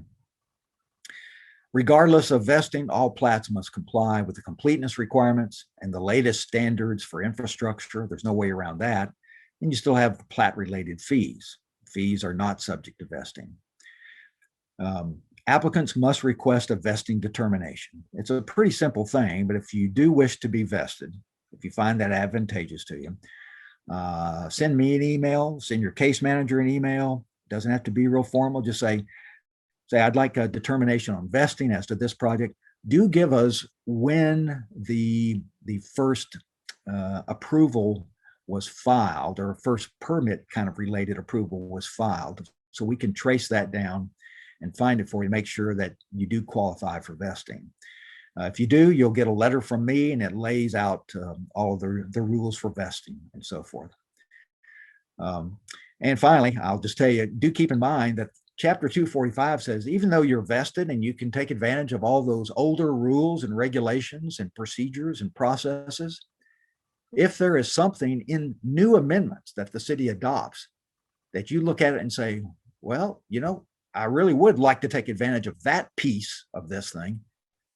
Regardless of vesting, all plats must comply with the completeness requirements and the latest standards for infrastructure. There's no way around that. And you still have plat-related fees. Fees are not subject to vesting. Applicants must request a vesting determination. It's a pretty simple thing, but if you do wish to be vested, if you find that advantageous to you, send me an email, send your case manager an email. Doesn't have to be real formal. Just say, I'd like a determination on vesting as to this project. Do give us when the the first approval was filed, or first permit kind of related approval was filed. So we can trace that down and find it for you, make sure that you do qualify for vesting. If you do, you'll get a letter from me, and it lays out all of the rules for vesting and so forth. And finally, I'll just tell you, do keep in mind that Chapter 245 says, even though you're vested and you can take advantage of all those older rules and regulations and procedures and processes, if there is something in new amendments that the city adopts that you look at it and say, well, you know, I really would like to take advantage of that piece of this thing,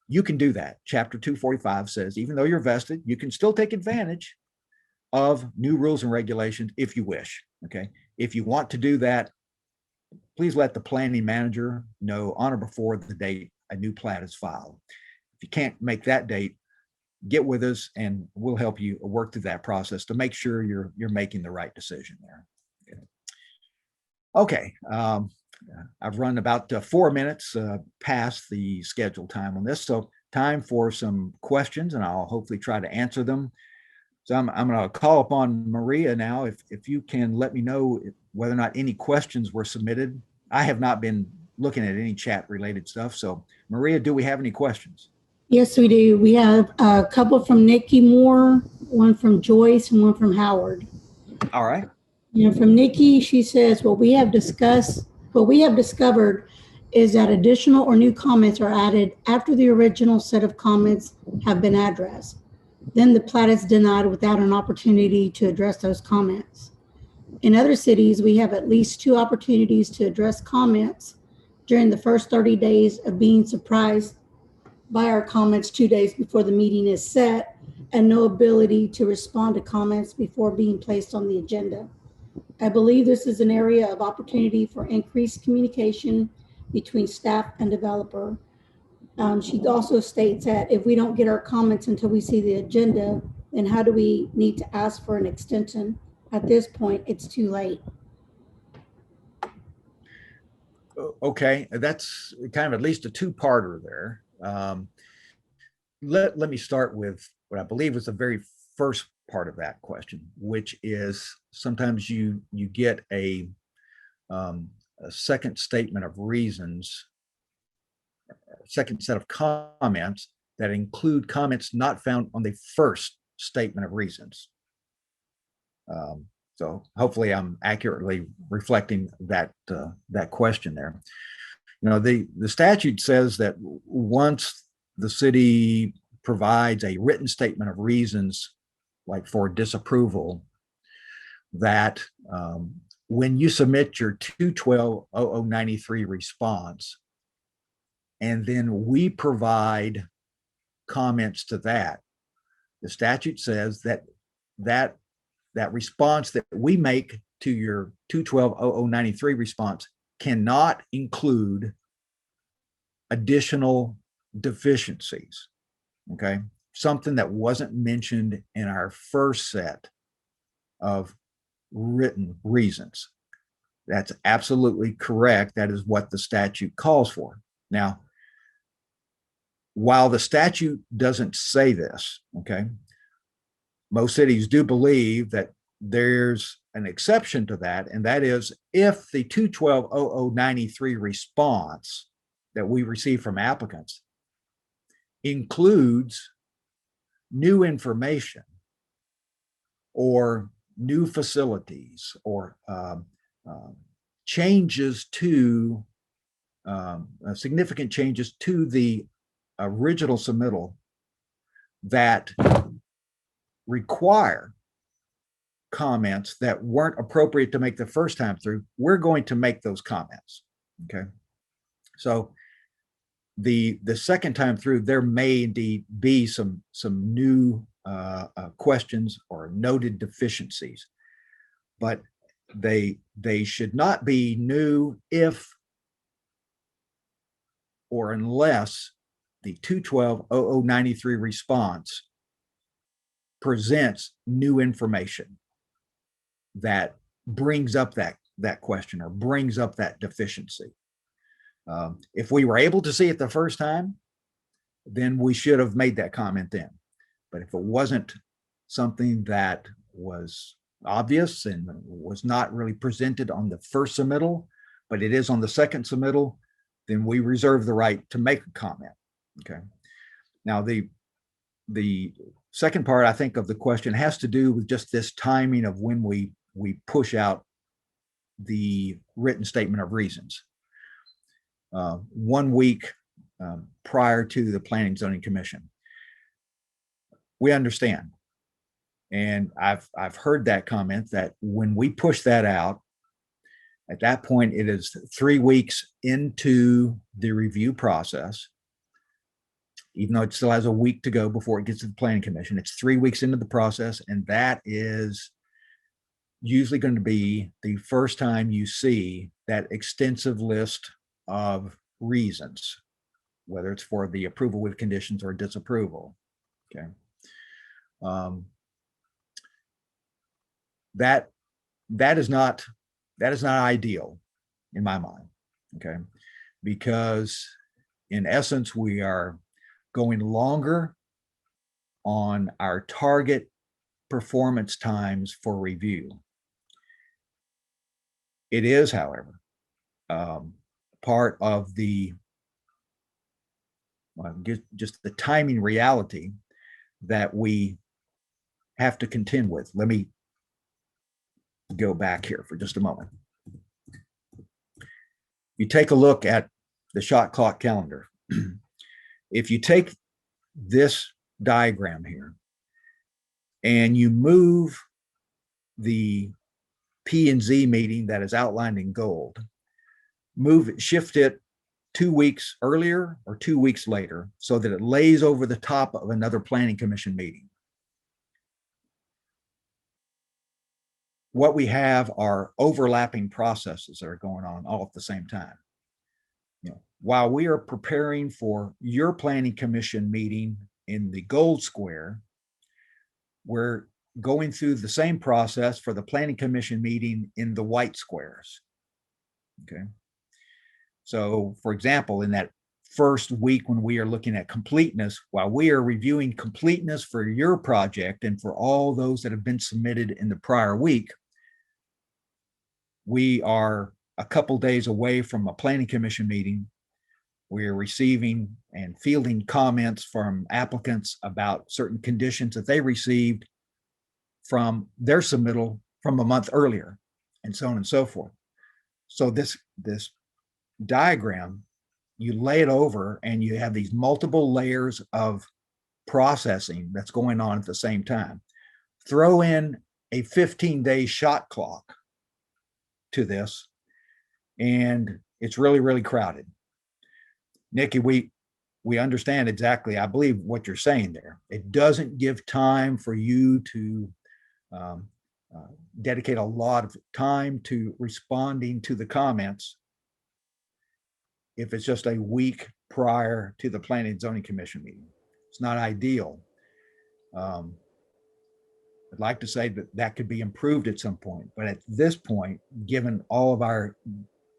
you can do that. Chapter 245 says, even though you're vested, you can still take advantage of new rules and regulations if you wish. Okay. If you want to do that, please let the planning manager know on or before the date a new plat is filed. If you can't make that date, get with us and we'll help you work through that process to make sure you're making the right decision there. Okay. I've run about 4 minutes past the scheduled time on this, so time for some questions, and I'll hopefully try to answer them. So I'm going to call upon Maria now. If you can let me know whether or not any questions were submitted. I have not been looking at any chat related stuff. So Maria, do we have any questions? Yes, we do. We have a couple from Nikki Moore, one from Joyce, and one from Howard. All right. You know, from Nikki, she says, what we have discovered is that additional or new comments are added after the original set of comments have been addressed. Then the plat is denied without an opportunity to address those comments. In other cities, we have at least 2 opportunities to address comments during the first 30 days of being surprised by our comments 2 days before the meeting is set, and no ability to respond to comments before being placed on the agenda. I believe this is an area of opportunity for increased communication between staff and developer. She also states that if we don't get our comments until we see the agenda, then how do we need to ask for an extension? At this point, it's too late. Okay, that's kind of at least a 2-parter there. Let me start with what I believe was the very first part of that question, which is sometimes you get a second statement of reasons, a second set of comments that include comments not found on the first statement of reasons. So hopefully I'm accurately reflecting that question there. You know, the statute says that once the city provides a written statement of reasons, like for disapproval, that when you submit your 212-0093 response, and then we provide comments to that, the statute says that response that we make to your 212-0093 response cannot include additional deficiencies. Okay, something that wasn't mentioned in our first set of written reasons. That's absolutely correct. That is what the statute calls for. Now, while the statute doesn't say this, okay, most cities do believe that there's an exception to that, and that is if the 212-0093 response that we receive from applicants includes new information or new facilities or changes to significant changes to the original submittal that require comments that weren't appropriate to make the first time through, we're going to make those comments. Okay, so the second time through, there may indeed be some new questions or noted deficiencies, but they should not be new if or unless the 212-0093 response presents new information that brings up that question or brings up that deficiency. If we were able to see it the first time, then we should have made that comment then. But if it wasn't something that was obvious and was not really presented on the first submittal, but it is on the second submittal, then we reserve the right to make a comment. Okay. Now, the second part, I think, of the question has to do with just this timing of when we push out the written statement of reasons. 1 week prior to the Planning and Zoning Commission. We understand. And I've heard that comment that when we push that out, at that point, it is 3 weeks into the review process. Even though it still has a week to go before it gets to the Planning Commission, it's 3 weeks into the process, and that is usually going to be the first time you see that extensive list of reasons, whether it's for the approval with conditions or disapproval. Okay. That is not ideal in my mind. Okay. Because in essence, we are going longer on our target performance times for review. It is, however, part of the just the timing reality that we have to contend with. Let me go back here for just a moment. You take a look at the shot clock calendar. If you take this diagram here and you move the P&Z meeting that is outlined in gold, shift it 2 weeks earlier or 2 weeks later so that it lays over the top of another Planning Commission meeting. What we have are overlapping processes that are going on all at the same time. While we are preparing for your Planning Commission meeting in the gold square, we're going through the same process for the Planning Commission meeting in the white squares. Okay. So, for example, in that first week when we are looking at completeness, while we are reviewing completeness for your project and for all those that have been submitted in the prior week, we are a couple days away from a Planning Commission meeting. We are receiving and fielding comments from applicants about certain conditions that they received from their submittal from a month earlier, and so on and so forth. So this diagram, you lay it over and you have these multiple layers of processing that's going on at the same time. Throw in a 15-day shot clock to this, and it's really, really crowded. Nikki, we understand exactly, I believe, what you're saying there. It doesn't give time for you to dedicate a lot of time to responding to the comments if it's just a week prior to the Planning and Zoning Commission meeting. It's not ideal. I'd like to say that could be improved at some point, but at this point, given all of our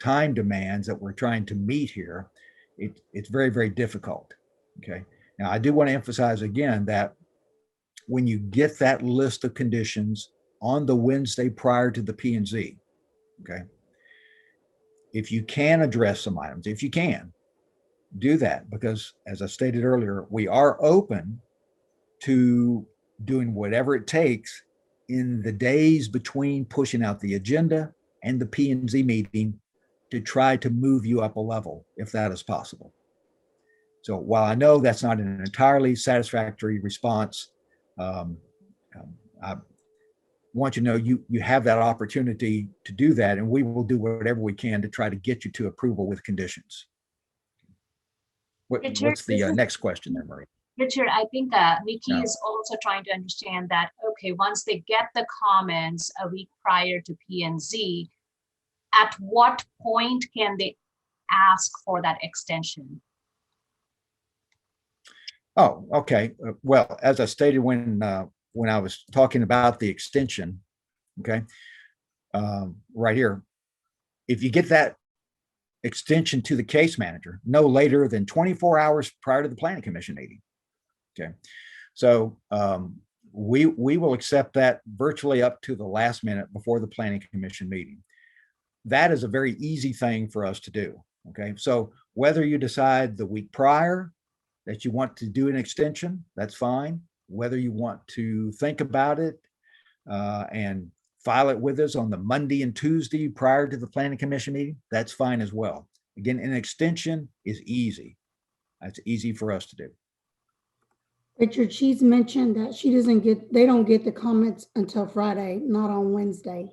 time demands that we're trying to meet here, it's very, very difficult. Okay. Now, I do want to emphasize again that when you get that list of conditions on the Wednesday prior to the P&Z, okay, if you can address some items, if you can, do that, because as I stated earlier, we are open to doing whatever it takes in the days between pushing out the agenda and the P&Z meeting to try to move you up a level, if that is possible. So while I know that's not an entirely satisfactory response, I want you to know you have that opportunity to do that, and we will do whatever we can to try to get you to approval with conditions. What's the next question there, Marie? Richard, I think Mickey is also trying to understand that, okay, once they get the comments a week prior to P&Z, at what point can they ask for that extension? Oh, okay. Well, as I stated when I was talking about the extension, okay, right here, if you get that extension to the case manager no later than 24 hours prior to the Planning Commission meeting, okay, So we will accept that virtually up to the last minute before the Planning Commission meeting. That is a very easy thing for us to do. Okay, so whether you decide the week prior that you want to do an extension, that's fine. Whether you want to think about it and file it with us on the Monday and Tuesday prior to the Planning Commission meeting, that's fine as well. Again, an extension is easy. That's easy for us to do. Richard, she's mentioned that they don't get the comments until Friday, not on Wednesday.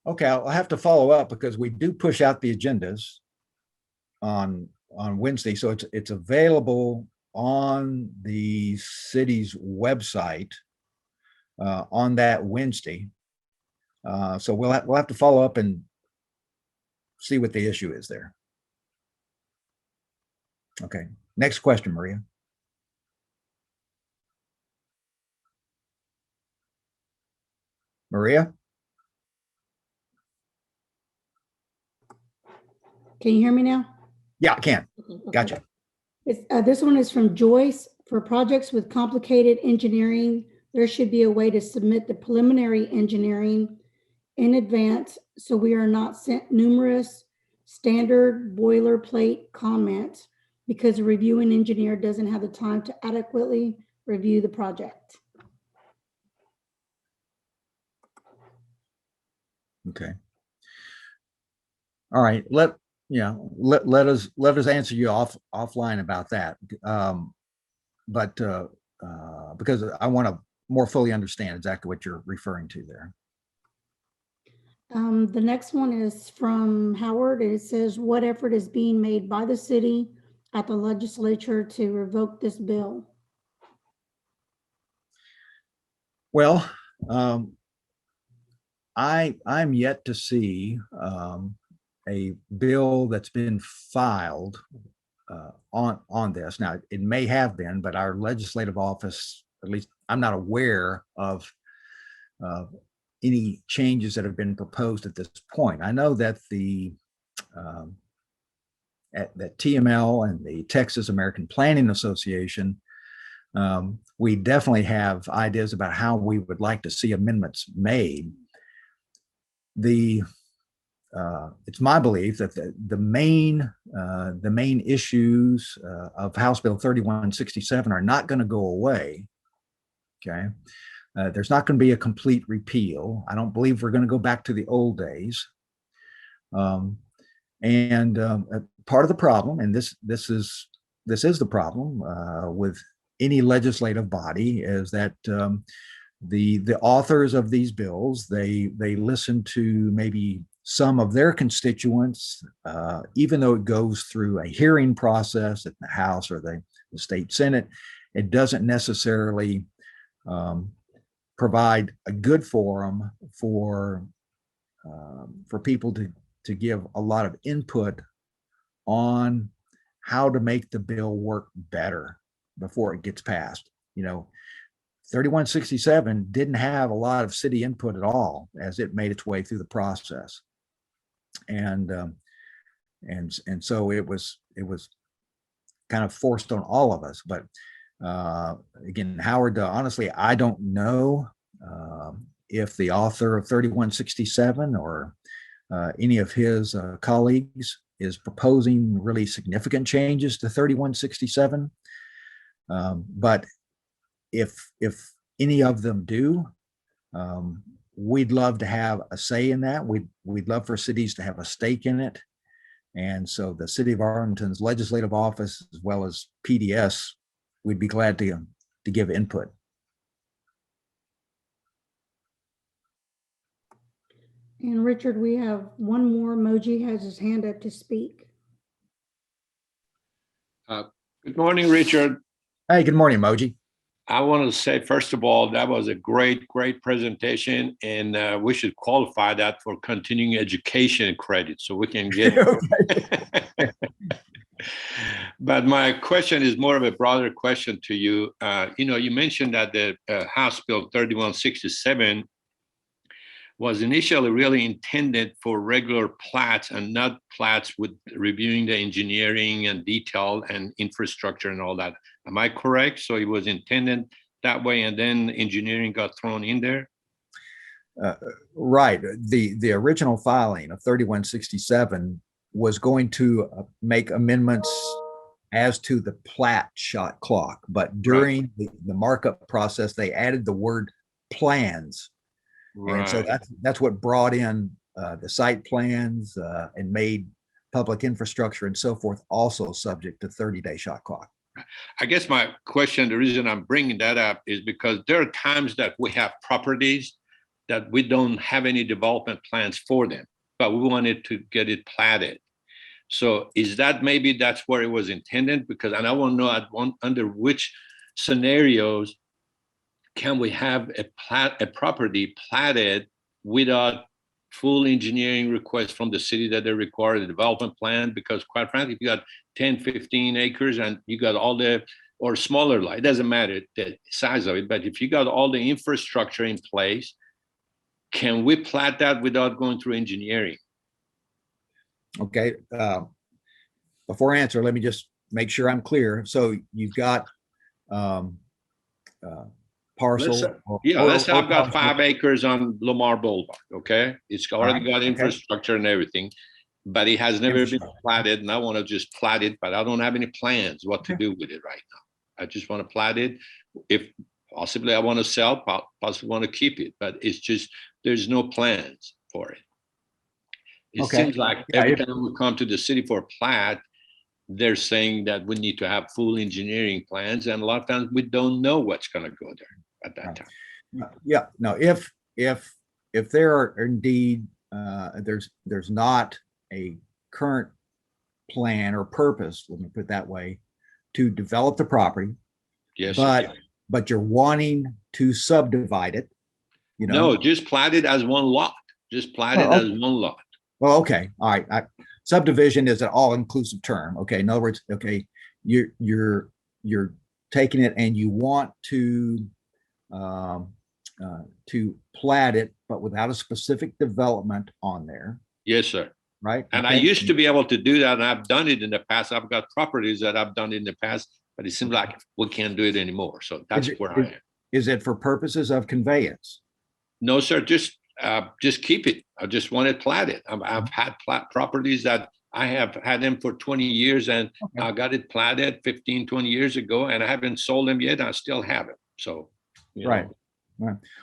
Okay, I'll have to follow up because we do push out the agendas on Wednesday. So it's available on the city's website on that Wednesday. So we'll have to follow up and see what the issue is there. Okay, next question, Maria. Maria? Can you hear me now? Yeah, I can. Okay. Gotcha. This one is from Joyce. For projects with complicated engineering, there should be a way to submit the preliminary engineering in advance so we are not sent numerous standard boilerplate comments because the reviewing engineer doesn't have the time to adequately review the project. Okay. All right. Let us answer you offline about that. Because I want to more fully understand exactly what you're referring to there. The next one is from Howard. It says, what effort is being made by the city at the legislature to revoke this bill? Well, I'm yet to see a bill that's been filed on this. Now, it may have been, but our legislative office, at least I'm not aware of any changes that have been proposed at this point. I know that that TML and the Texas American Planning Association, we definitely have ideas about how we would like to see amendments made. It's my belief that the main issues of House Bill 3167 are not going to go away. Okay, there's not going to be a complete repeal. I don't believe we're going to go back to the old days. Part of the problem, and this is the problem with any legislative body, is that the authors of these bills, they listen to maybe some of their constituents, even though it goes through a hearing process at the House or the state Senate, it doesn't necessarily provide a good forum for people to give a lot of input on how to make the bill work better before it gets passed. 3167 didn't have a lot of city input at all as it made its way through the process. And so it was kind of forced on all of us. But again, Howard, honestly, I don't know if the author of 3167 or any of his colleagues is proposing really significant changes to 3167. But if any of them do, we'd love to have a say in that. We'd love for cities to have a stake in it. And so the City of Arlington's legislative office, as well as PDS, we'd be glad to give input. And Richard, we have one more. Moji has his hand up to speak. Good morning, Richard. Hey, good morning, Moji. I want to say, first of all, that was a great presentation, and we should qualify that for continuing education credit so we can get. But my question is more of a broader question to you. You mentioned that the House Bill 3167 was initially really intended for regular plats and not plats with reviewing the engineering and detail and infrastructure and all that. Am I correct? So it was intended that way, and then engineering got thrown in there? Right. The original filing of 3167 was going to make amendments as to the plat shot clock, but during the markup process, they added the word plans. And so that's what brought in the site plans and made public infrastructure and so forth also subject to 30-day shot clock. I guess my question, the reason I'm bringing that up is because there are times that we have properties that we don't have any development plans for them, but we wanted to get it platted. So is that maybe that's where it was intended? Because, and I want to know under which scenarios can we have a property platted without full engineering request from the city that they require a development plan? Because quite frankly, if you got 10, 15 acres and you got all the, or smaller lot, it doesn't matter the size of it, but if you got all the infrastructure in place, can we plat that without going through engineering? Okay. Before I answer, let me just make sure I'm clear. So you've got parcel. Let's say I've got 5 acres on Lamar Boulevard, okay? It's already got infrastructure and everything, but it has never been platted, and I want to just plat it, but I don't have any plans what to do with it right now. I just want to plat it. If possibly I want to sell, possibly want to keep it, but it's just, there's no plans for it. It seems like every time we come to the city for a plat, they're saying that we need to have full engineering plans, and a lot of times we don't know what's going to go there at that time. Yeah, no, if there are indeed there's not a current plan or purpose, let me put it that way, to develop the property. Yes, but you're wanting to subdivide it, you know? No, just plat it as one lot. Just plat it as one lot. Well, okay, all right. Subdivision is an all-inclusive term. Okay, in other words, okay, you're taking it and you want to plat it, but without a specific development on there. Yes, sir. Right. And I used to be able to do that, and I've done it in the past. I've got properties that I've done in the past, but it seems like we can't do it anymore. So that's where I am. Is it for purposes of conveyance? No, sir. Just keep it. I just want it platted. I've had properties that I have had them for 20 years, and I got it platted 15, 20 years ago, and I haven't sold them yet. I still have it. So, right.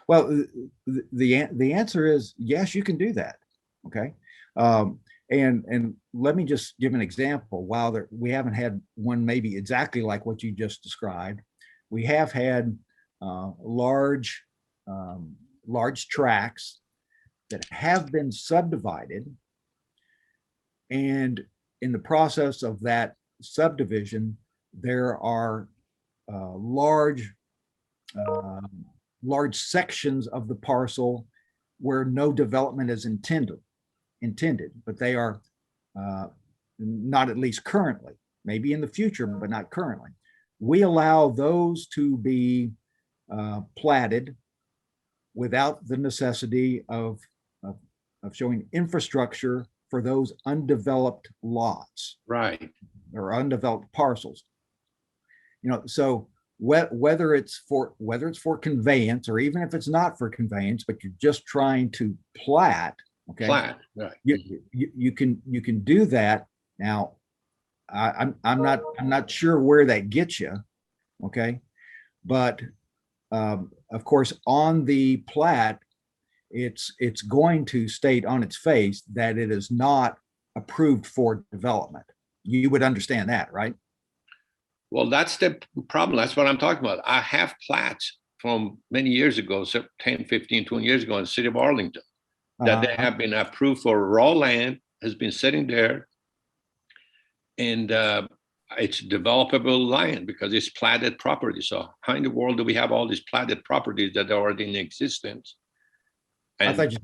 Well, the answer is yes, you can do that. Okay. And let me just give an example. While we haven't had one maybe exactly like what you just described, we have had large tracts that have been subdivided, and in the process of that subdivision, there are large sections of the parcel where no development is intended, but they are not, at least currently, maybe in the future, but not currently. We allow those to be platted without the necessity of showing infrastructure for those undeveloped lots. Right. Or undeveloped parcels. You know, so whether it's for conveyance, or even if it's not for conveyance, but you're just trying to plat, okay, Plat, right. you can do that. Now, I'm not sure where that gets you, okay, but of course on the plat, it's going to state on its face that it is not approved for development. You would understand that, right? Well, that's the problem. That's what I'm talking about. I have plats from many years ago, so 10, 15, 20 years ago in the city of Arlington, that they have been approved for raw land, has been sitting there, and it's developable land because it's platted property. So how in the world do we have all these platted properties that are already in existence? And I thought you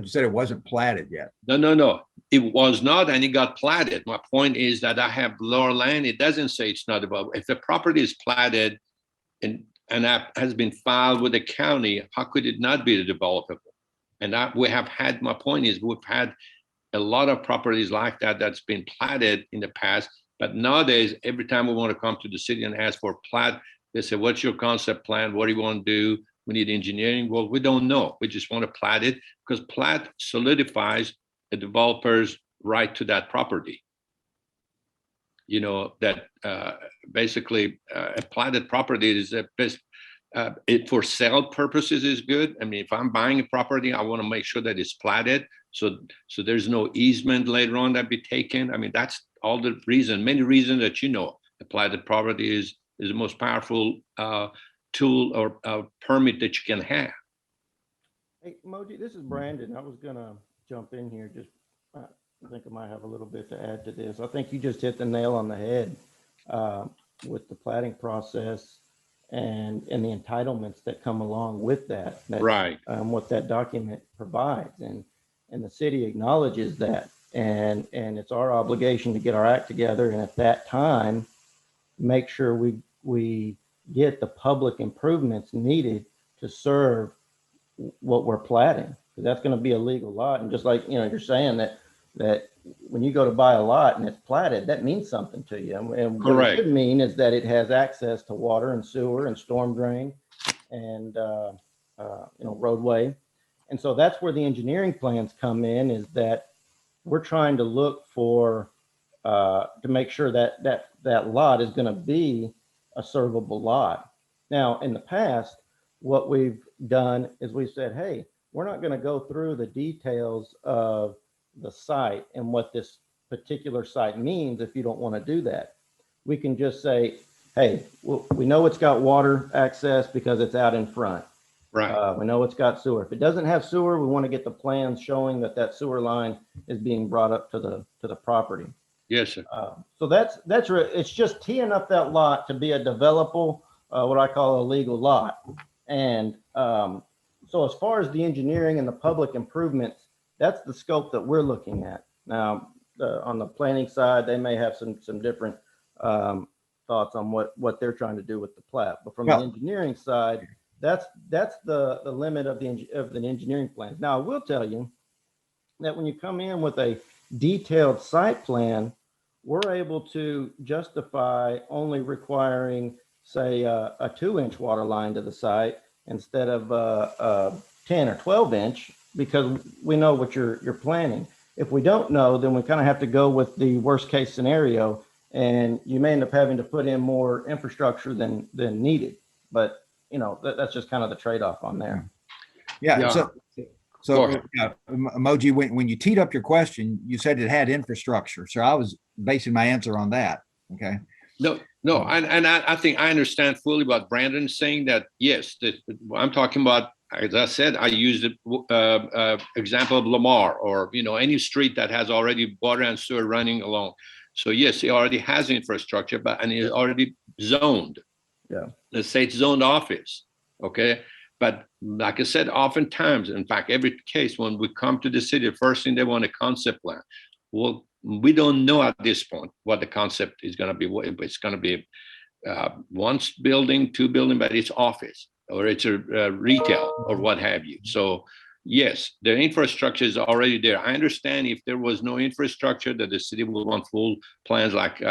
said it wasn't platted yet. No. It was not, and it got platted. My point is that I have lower land. It doesn't say it's not developed. If the property is platted and has been filed with the county, how could it not be developable? And that we have had, my point is, we've had a lot of properties like that that's been platted in the past. But nowadays, every time we want to come to the city and ask for plat, they say, what's your concept plan? What do you want to do? We need engineering. Well, we don't know. We just want to plat it because plat solidifies a developer's right to that property. You know, that basically a platted property is a best, it for sale purposes is good. I mean, if I'm buying a property, I want to make sure that it's platted. So there's no easement later on that be taken. I mean, that's all the reason, many reasons that, you know, a platted property is the most powerful tool or permit that you can have. Hey, Moji, this is Brandon. I was gonna jump in here. Just, I think I might have a little bit to add to this. I think you just hit the nail on the head with the platting process and the entitlements that come along with that. Right. What that document provides, and the city acknowledges that, and it's our obligation to get our act together, and at that time, make sure we get the public improvements needed to serve what we're platting, because that's going to be a legal lot. And just like, you know, you're saying that when you go to buy a lot and it's platted, that means something to you. And what it should mean is that it has access to water and sewer and storm drain and you know, roadway. And so that's where the engineering plans come in, is that we're trying to look for to make sure that that lot is going to be a servable lot. Now, in the past, what we've done is we said, hey, we're not going to go through the details of the site and what this particular site means if you don't want to do that. We can just say, hey, we know it's got water access because it's out in front. Right. We know it's got sewer. If it doesn't have sewer, we want to get the plans showing that that sewer line is being brought up to the property. Yes, sir. So it's just teeing up that lot to be a developable, what I call a legal lot. And so as far as the engineering and the public improvements, that's the scope that we're looking at. Now, on the planning side, they may have some different thoughts on what they're trying to do with the plat. But from the engineering side, that's the limit of the engineering plans. Now, I will tell you that when you come in with a detailed site plan, we're able to justify only requiring, say, a 2-inch water line to the site instead of a 10 or 12-inch, because we know what you're planning. If we don't know, then we kind of have to go with the worst case scenario, and you may end up having to put in more infrastructure than needed. But you know, that's just kind of the trade-off on there. Yeah. So Emoji, when you teed up your question, you said it had infrastructure. So I was basing my answer on that. Okay. No, and I think I understand fully what Brandon's saying, that yes, I'm talking about, as I said, I used the example of Lamar, or, you know, any street that has already water and sewer running along. So yes, it already has infrastructure, and it's already zoned. Yeah. Let's say it's zoned office. Okay. But like I said, oftentimes, in fact, every case, when we come to the city, the first thing they want a concept plan. Well, we don't know at this point what the concept is going to be. It's going to be one building, 2 building, but it's office, or it's a retail, or what have you. So yes, the infrastructure is already there. I understand if there was no infrastructure, that the city will want full plans, like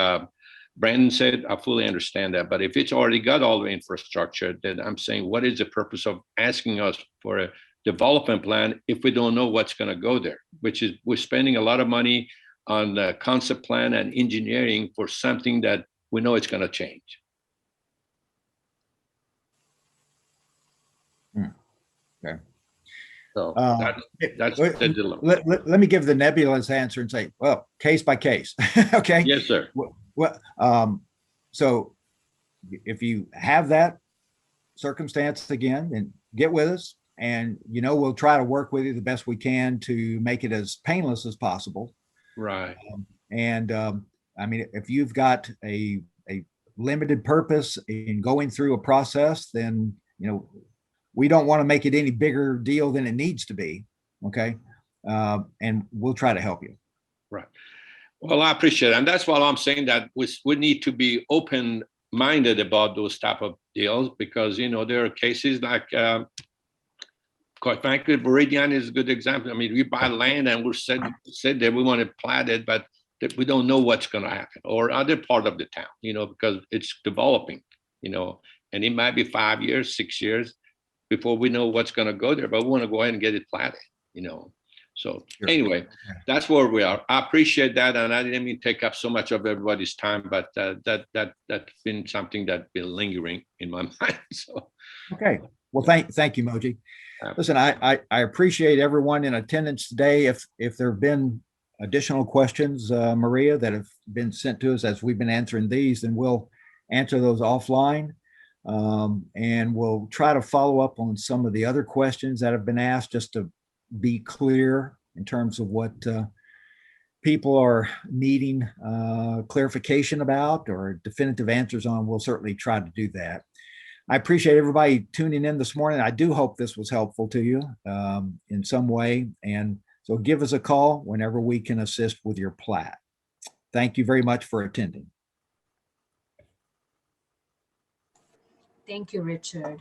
Brandon said. I fully understand that. But if it's already got all the infrastructure, then I'm saying, what is the purpose of asking us for a development plan if we don't know what's going to go there? Which is, we're spending a lot of money on the concept plan and engineering for something that we know it's going to change. Okay. So that's the dilemma. Let me give the nebulous answer and say, well, case by case. Okay. Yes, sir. Well, so if you have that circumstance again, then get with us, and, you know, we'll try to work with you the best we can to make it as painless as possible. Right. I mean, if you've got a limited purpose in going through a process, then, you know, we don't want to make it any bigger deal than it needs to be. Okay. And we'll try to help you. Right. Well, I appreciate it. And that's why I'm saying that we need to be open-minded about those type of deals, because, you know, there are cases like quite frankly, Viridian is a good example. I mean, we buy land and we're said that we want to plat it, but that we don't know what's going to happen, or other part of the town, because it's developing, and it might be 5 years, 6 years before we know what's going to go there, but we want to go ahead and get it platted, So Sure. anyway, that's where we are. I appreciate that, and I didn't mean to take up so much of everybody's time, but that's been something that's been lingering in my mind. So Okay. Well, thank you, Moji. Yeah. Listen, I appreciate everyone in attendance today. If there have been additional questions, Maria, that have been sent to us as we've been answering these, then we'll answer those offline. And we'll try to follow up on some of the other questions that have been asked, just to be clear in terms of what people are needing clarification about or definitive answers on. We'll certainly try to do that. I appreciate everybody tuning in this morning. I do hope this was helpful to you in some way. And so give us a call whenever we can assist with your plat. Thank you very much for attending. Thank you, Richard.